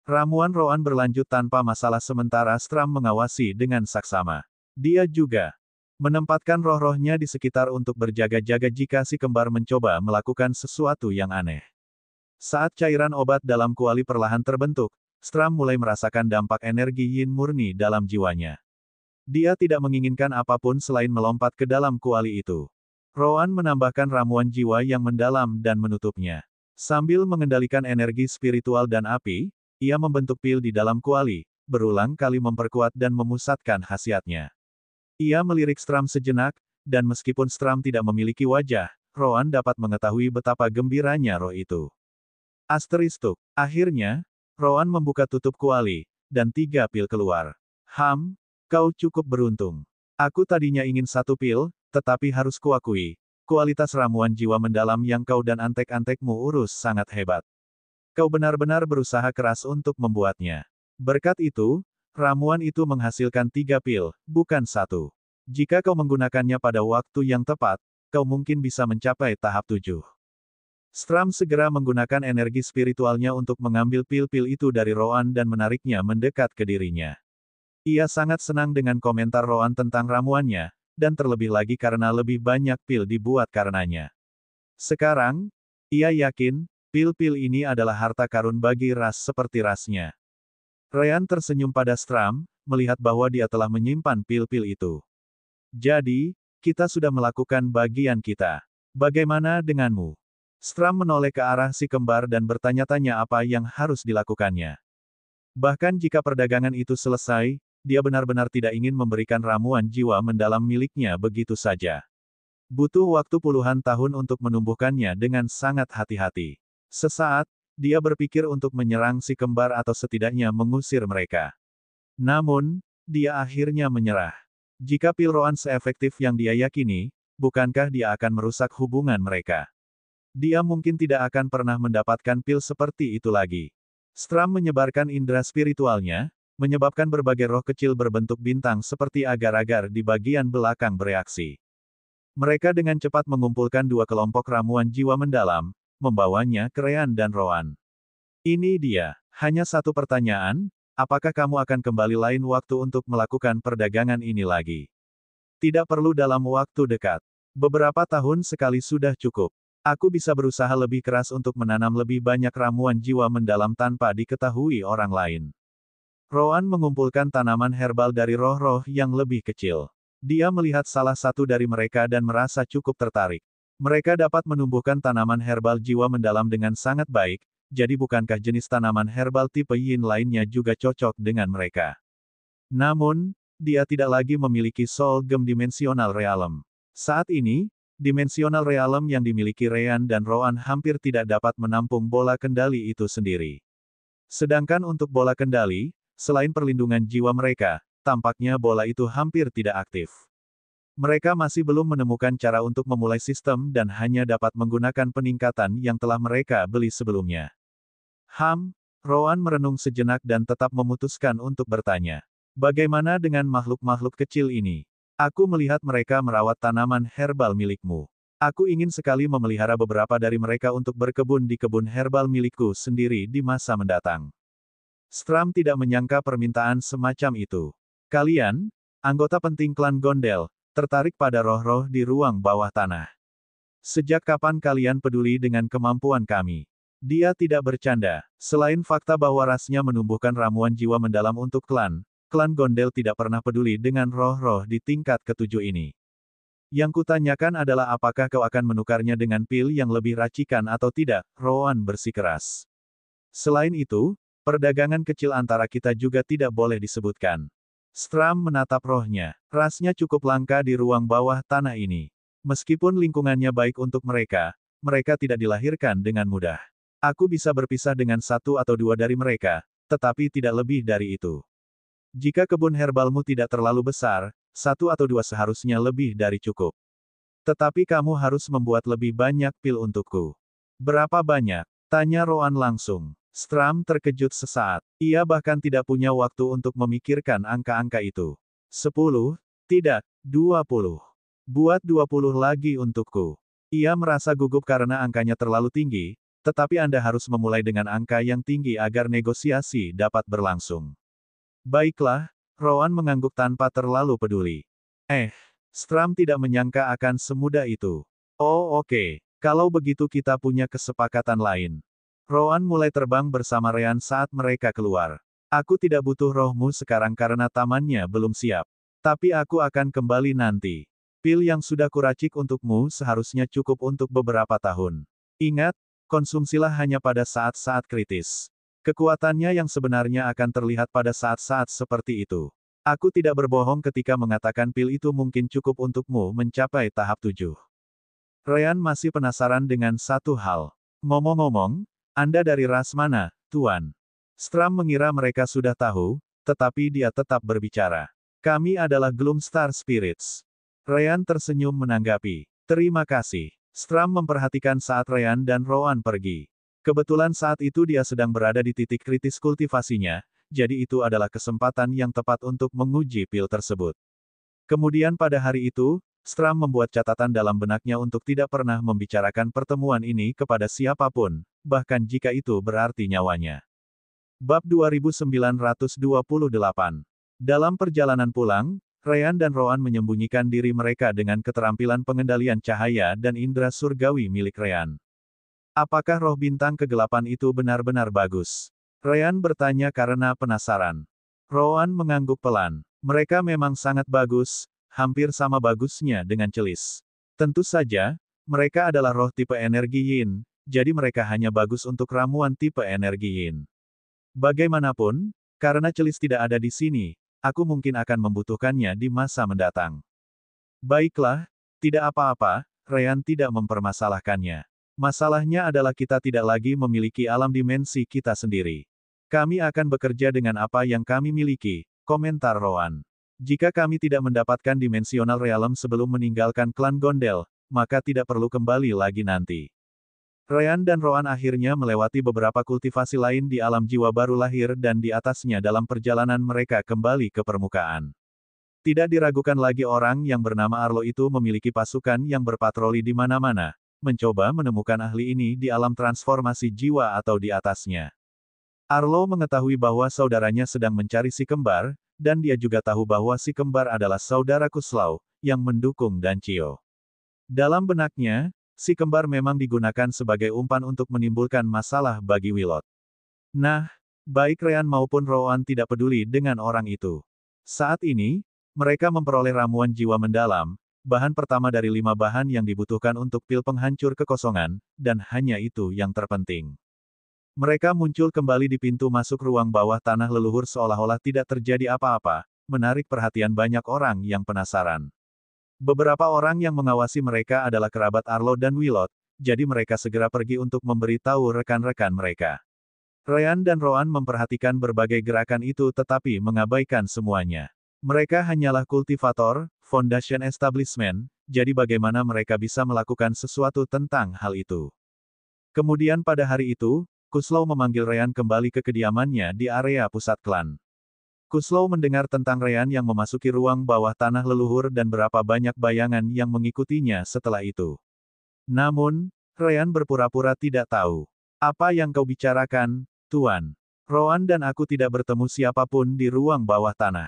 Ramuan Roan berlanjut tanpa masalah sementara Stram mengawasi dengan saksama. Dia juga menempatkan roh-rohnya di sekitar untuk berjaga-jaga jika si kembar mencoba melakukan sesuatu yang aneh. Saat cairan obat dalam kuali perlahan terbentuk, Stram mulai merasakan dampak energi Yin murni dalam jiwanya. Dia tidak menginginkan apapun selain melompat ke dalam kuali itu. Roan menambahkan ramuan jiwa yang mendalam dan menutupnya. Sambil mengendalikan energi spiritual dan api, ia membentuk pil di dalam kuali, berulang kali memperkuat dan memusatkan khasiatnya. Ia melirik Stram sejenak, dan meskipun Stram tidak memiliki wajah, Roan dapat mengetahui betapa gembiranya roh itu. Asteristuk. Akhirnya, Roan membuka tutup kuali, dan 3 pil keluar. Kau cukup beruntung. Aku tadinya ingin 1 pil, tetapi harus kuakui, kualitas ramuan jiwa mendalam yang kau dan antek-antekmu urus sangat hebat. Kau benar-benar berusaha keras untuk membuatnya. Berkat itu, ramuan itu menghasilkan 3 pil, bukan 1. Jika kau menggunakannya pada waktu yang tepat, kau mungkin bisa mencapai tahap 7. Stram segera menggunakan energi spiritualnya untuk mengambil pil-pil itu dari Roan dan menariknya mendekat ke dirinya. Ia sangat senang dengan komentar Roan tentang ramuannya, dan terlebih lagi karena lebih banyak pil dibuat karenanya. Sekarang, ia yakin, pil-pil ini adalah harta karun bagi ras seperti rasnya. Rean tersenyum pada Stram, melihat bahwa dia telah menyimpan pil-pil itu. Jadi, kita sudah melakukan bagian kita. Bagaimana denganmu? Stram menoleh ke arah si kembar dan bertanya-tanya apa yang harus dilakukannya. Bahkan jika perdagangan itu selesai, dia benar-benar tidak ingin memberikan ramuan jiwa mendalam miliknya begitu saja. Butuh waktu puluhan tahun untuk menumbuhkannya dengan sangat hati-hati. Sesaat, dia berpikir untuk menyerang si kembar atau setidaknya mengusir mereka. Namun, dia akhirnya menyerah. Jika pil Roan seefektif yang dia yakini, bukankah dia akan merusak hubungan mereka? Dia mungkin tidak akan pernah mendapatkan pil seperti itu lagi. Stram menyebarkan indera spiritualnya, menyebabkan berbagai roh kecil berbentuk bintang seperti agar-agar di bagian belakang bereaksi. Mereka dengan cepat mengumpulkan dua kelompok ramuan jiwa mendalam, membawanya ke Ryan dan Roan. Ini dia. Hanya satu pertanyaan, apakah kamu akan kembali lain waktu untuk melakukan perdagangan ini lagi? Tidak perlu dalam waktu dekat. Beberapa tahun sekali sudah cukup. Aku bisa berusaha lebih keras untuk menanam lebih banyak ramuan jiwa mendalam tanpa diketahui orang lain. Roan mengumpulkan tanaman herbal dari roh-roh yang lebih kecil. Dia melihat salah satu dari mereka dan merasa cukup tertarik. Mereka dapat menumbuhkan tanaman herbal jiwa mendalam dengan sangat baik, jadi bukankah jenis tanaman herbal tipe yin lainnya juga cocok dengan mereka? Namun, dia tidak lagi memiliki soul gem dimensional realm. Saat ini, dimensional realm yang dimiliki Ryan dan Roan hampir tidak dapat menampung bola kendali itu sendiri. Sedangkan untuk bola kendali, selain perlindungan jiwa mereka, tampaknya bola itu hampir tidak aktif. Mereka masih belum menemukan cara untuk memulai sistem dan hanya dapat menggunakan peningkatan yang telah mereka beli sebelumnya. Roan merenung sejenak dan tetap memutuskan untuk bertanya. Bagaimana dengan makhluk-makhluk kecil ini? Aku melihat mereka merawat tanaman herbal milikmu. Aku ingin sekali memelihara beberapa dari mereka untuk berkebun di kebun herbal milikku sendiri di masa mendatang. Stram tidak menyangka permintaan semacam itu. Kalian, anggota penting klan Gondel, tertarik pada roh-roh di ruang bawah tanah. Sejak kapan kalian peduli dengan kemampuan kami? Dia tidak bercanda. Selain fakta bahwa rasnya menumbuhkan ramuan jiwa mendalam untuk klan Gondel tidak pernah peduli dengan roh-roh di tingkat ketujuh ini. Yang kutanyakan adalah apakah kau akan menukarnya dengan pil yang lebih racikan atau tidak, Roan bersikeras. Selain itu, perdagangan kecil antara kita juga tidak boleh disebutkan. Stram menatap rohnya. Rasnya cukup langka di ruang bawah tanah ini. Meskipun lingkungannya baik untuk mereka, mereka tidak dilahirkan dengan mudah. Aku bisa berpisah dengan satu atau dua dari mereka, tetapi tidak lebih dari itu. Jika kebun herbalmu tidak terlalu besar, satu atau dua seharusnya lebih dari cukup. Tetapi kamu harus membuat lebih banyak pil untukku. Berapa banyak? Tanya Roan langsung. Stram terkejut sesaat. Ia bahkan tidak punya waktu untuk memikirkan angka-angka itu. 10, tidak, 20. Buat 20 lagi untukku. Ia merasa gugup karena angkanya terlalu tinggi, tetapi Anda harus memulai dengan angka yang tinggi agar negosiasi dapat berlangsung. Baiklah, Roan mengangguk tanpa terlalu peduli. Stram tidak menyangka akan semudah itu. Oh oke, kalau begitu kita punya kesepakatan lain. Roan mulai terbang bersama Ryan saat mereka keluar. Aku tidak butuh rohmu sekarang karena tamannya belum siap. Tapi aku akan kembali nanti. Pil yang sudah kuracik untukmu seharusnya cukup untuk beberapa tahun. Ingat, konsumsilah hanya pada saat-saat kritis. Kekuatannya yang sebenarnya akan terlihat pada saat-saat seperti itu. Aku tidak berbohong ketika mengatakan pil itu mungkin cukup untukmu mencapai tahap 7. Ryan masih penasaran dengan satu hal. Ngomong-ngomong, Anda dari ras mana, Tuan? Stram mengira mereka sudah tahu, tetapi dia tetap berbicara. Kami adalah Gloomstar Spirits. Ryan tersenyum menanggapi. Terima kasih. Stram memperhatikan saat Ryan dan Roan pergi. Kebetulan saat itu dia sedang berada di titik kritis kultivasinya, jadi itu adalah kesempatan yang tepat untuk menguji pil tersebut. Kemudian pada hari itu, Stram membuat catatan dalam benaknya untuk tidak pernah membicarakan pertemuan ini kepada siapapun, bahkan jika itu berarti nyawanya. Bab 2928. Dalam perjalanan pulang, Ryan dan Roan menyembunyikan diri mereka dengan keterampilan pengendalian cahaya dan indera surgawi milik Ryan. Apakah roh bintang kegelapan itu benar-benar bagus? Ryan bertanya karena penasaran. Roan mengangguk pelan. Mereka memang sangat bagus, hampir sama bagusnya dengan celis. Tentu saja, mereka adalah roh tipe energi yin, jadi mereka hanya bagus untuk ramuan tipe energi yin. Bagaimanapun, karena celis tidak ada di sini, aku mungkin akan membutuhkannya di masa mendatang. Baiklah, tidak apa-apa, Ryan tidak mempermasalahkannya. Masalahnya adalah kita tidak lagi memiliki alam dimensi kita sendiri. Kami akan bekerja dengan apa yang kami miliki, komentar Rowan. Jika kami tidak mendapatkan Dimensional Realm sebelum meninggalkan klan Gondel, maka tidak perlu kembali lagi nanti. Ryan dan Rowan akhirnya melewati beberapa kultivasi lain di alam jiwa baru lahir dan di atasnya dalam perjalanan mereka kembali ke permukaan. Tidak diragukan lagi orang yang bernama Arlo itu memiliki pasukan yang berpatroli di mana-mana, mencoba menemukan ahli ini di alam transformasi jiwa atau di atasnya. Arlo mengetahui bahwa saudaranya sedang mencari si kembar, dan dia juga tahu bahwa si kembar adalah saudara Kuslau, yang mendukung Dancio. Dalam benaknya, si kembar memang digunakan sebagai umpan untuk menimbulkan masalah bagi Wilot. Nah, baik Ryan maupun Rowan tidak peduli dengan orang itu. Saat ini, mereka memperoleh ramuan jiwa mendalam, bahan pertama dari 5 bahan yang dibutuhkan untuk pil penghancur kekosongan, dan hanya itu yang terpenting. Mereka muncul kembali di pintu masuk ruang bawah tanah leluhur seolah-olah tidak terjadi apa-apa, menarik perhatian banyak orang yang penasaran. Beberapa orang yang mengawasi mereka adalah kerabat Arlo dan Wilot, jadi mereka segera pergi untuk memberitahu rekan-rekan mereka. Ryan dan Rowan memperhatikan berbagai gerakan itu tetapi mengabaikan semuanya. Mereka hanyalah kultivator, Foundation Establishment, jadi bagaimana mereka bisa melakukan sesuatu tentang hal itu. Kemudian pada hari itu, Kuslau memanggil Ryan kembali ke kediamannya di area pusat klan. Kuslau mendengar tentang Ryan yang memasuki ruang bawah tanah leluhur dan berapa banyak bayangan yang mengikutinya setelah itu. Namun, Ryan berpura-pura tidak tahu. Apa yang kau bicarakan, Tuan? Rowan dan aku tidak bertemu siapapun di ruang bawah tanah.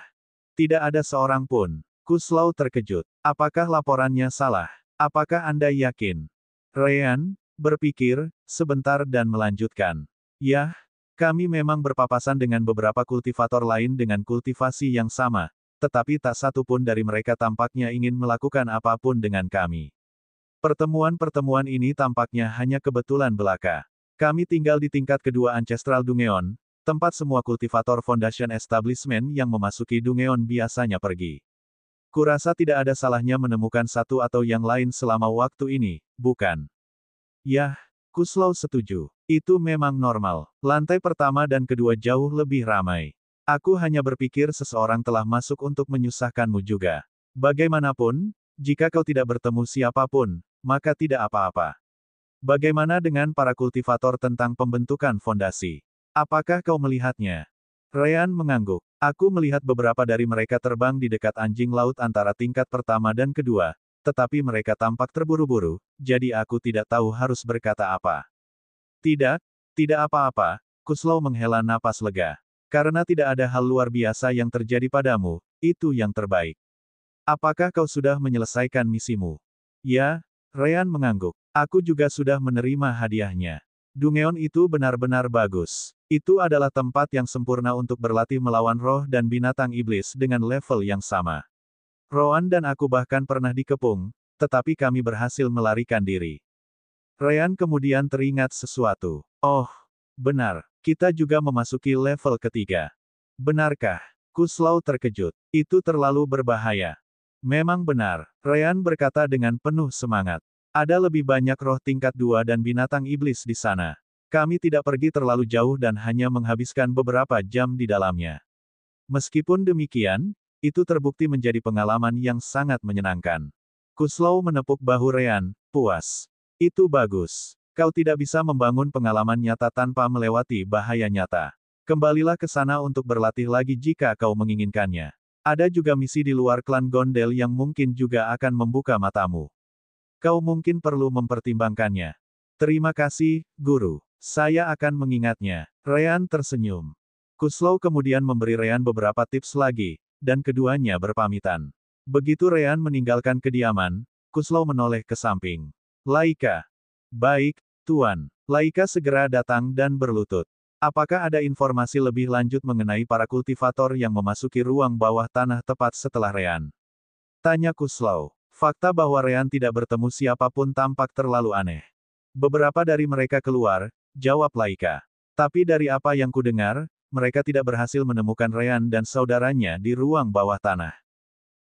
Tidak ada seorang pun. Kuslau terkejut. Apakah laporannya salah? Apakah Anda yakin? Ryan berpikir sebentar dan melanjutkan. Yah, kami memang berpapasan dengan beberapa kultivator lain dengan kultivasi yang sama, tetapi tak satu pun dari mereka tampaknya ingin melakukan apapun dengan kami. Pertemuan-pertemuan ini tampaknya hanya kebetulan belaka. Kami tinggal di tingkat kedua Ancestral Dungeon, tempat semua kultivator Foundation Establishment yang memasuki Dungeon biasanya pergi. Kurasa tidak ada salahnya menemukan satu atau yang lain selama waktu ini, bukan? Yah, Kuslau setuju. Itu memang normal. Lantai pertama dan kedua jauh lebih ramai. Aku hanya berpikir seseorang telah masuk untuk menyusahkanmu juga. Bagaimanapun, jika kau tidak bertemu siapapun, maka tidak apa-apa. Bagaimana dengan para kultivator tentang pembentukan fondasi? Apakah kau melihatnya? Ryan mengangguk. Aku melihat beberapa dari mereka terbang di dekat anjing laut antara tingkat pertama dan kedua, tetapi mereka tampak terburu-buru, jadi aku tidak tahu harus berkata apa. Tidak, tidak apa-apa, Kuslau menghela napas lega. Karena tidak ada hal luar biasa yang terjadi padamu, itu yang terbaik. Apakah kau sudah menyelesaikan misimu? Ya, Ryan mengangguk. Aku juga sudah menerima hadiahnya. Dungeon itu benar-benar bagus. Itu adalah tempat yang sempurna untuk berlatih melawan roh dan binatang iblis dengan level yang sama. Rowan dan aku bahkan pernah dikepung, tetapi kami berhasil melarikan diri. Ryan kemudian teringat sesuatu. Oh, benar, kita juga memasuki level ketiga. Benarkah? Kuslau terkejut. Itu terlalu berbahaya. Memang benar, Ryan berkata dengan penuh semangat. Ada lebih banyak roh tingkat 2 dan binatang iblis di sana. Kami tidak pergi terlalu jauh dan hanya menghabiskan beberapa jam di dalamnya. Meskipun demikian, itu terbukti menjadi pengalaman yang sangat menyenangkan. Kuslau menepuk bahu Ryan, puas. Itu bagus. Kau tidak bisa membangun pengalaman nyata tanpa melewati bahaya nyata. Kembalilah ke sana untuk berlatih lagi jika kau menginginkannya. Ada juga misi di luar klan Gondel yang mungkin juga akan membuka matamu. Kau mungkin perlu mempertimbangkannya. Terima kasih, Guru. Saya akan mengingatnya. Ryan tersenyum. Kuslau kemudian memberi Ryan beberapa tips lagi, dan keduanya berpamitan. Begitu Ryan meninggalkan kediaman, Kuslau menoleh ke samping. Laika. Baik, Tuan. Laika segera datang dan berlutut. Apakah ada informasi lebih lanjut mengenai para kultivator yang memasuki ruang bawah tanah tepat setelah Ryan? Tanya Kuslau. Fakta bahwa Ryan tidak bertemu siapapun tampak terlalu aneh. Beberapa dari mereka keluar, jawab Laika. Tapi dari apa yang kudengar, mereka tidak berhasil menemukan Ryan dan saudaranya di ruang bawah tanah.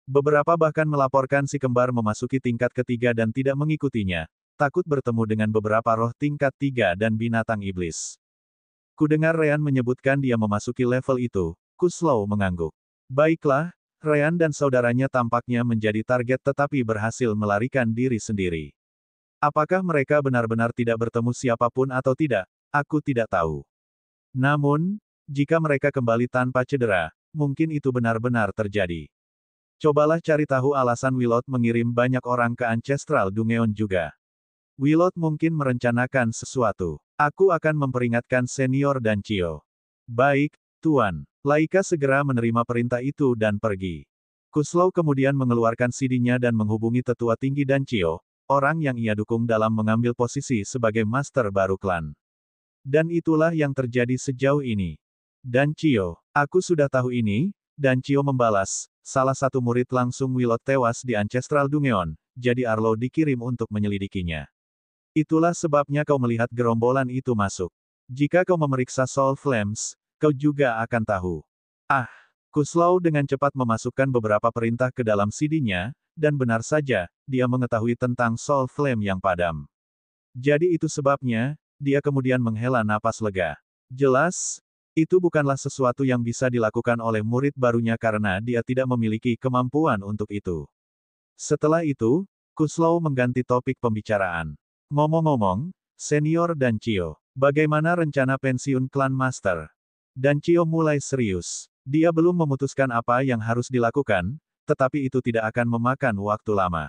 Beberapa bahkan melaporkan si kembar memasuki tingkat ketiga dan tidak mengikutinya, takut bertemu dengan beberapa roh tingkat 3 dan binatang iblis. Kudengar Ryan menyebutkan dia memasuki level itu, Kuslau mengangguk. Baiklah, Ryan dan saudaranya tampaknya menjadi target tetapi berhasil melarikan diri sendiri. Apakah mereka benar-benar tidak bertemu siapapun atau tidak? Aku tidak tahu. Namun, jika mereka kembali tanpa cedera, mungkin itu benar-benar terjadi. Cobalah cari tahu alasan Willot mengirim banyak orang ke Ancestral Dungeon juga. Willot mungkin merencanakan sesuatu. Aku akan memperingatkan Senior dan Cio. Baik, Tuan. Laika segera menerima perintah itu dan pergi. Kuslow kemudian mengeluarkan CD-nya dan menghubungi tetua tinggi dan Cio, orang yang ia dukung dalam mengambil posisi sebagai master baru klan. Dan itulah yang terjadi sejauh ini. Dan Cio, aku sudah tahu ini, dan Cio membalas, salah satu murid langsung Willot tewas di Ancestral Dungeon, jadi Arlo dikirim untuk menyelidikinya. Itulah sebabnya kau melihat gerombolan itu masuk. Jika kau memeriksa Soul Flames, kau juga akan tahu. Ah, Kuslow dengan cepat memasukkan beberapa perintah ke dalam CD-nya, dan benar saja, dia mengetahui tentang Soul Flame yang padam. Jadi itu sebabnya, dia kemudian menghela napas lega. Jelas, itu bukanlah sesuatu yang bisa dilakukan oleh murid barunya karena dia tidak memiliki kemampuan untuk itu. Setelah itu, Kuslow mengganti topik pembicaraan. Ngomong-ngomong, Senior dan Cio, bagaimana rencana pensiun klan Master? Dan Cio mulai serius. Dia belum memutuskan apa yang harus dilakukan, tetapi itu tidak akan memakan waktu lama.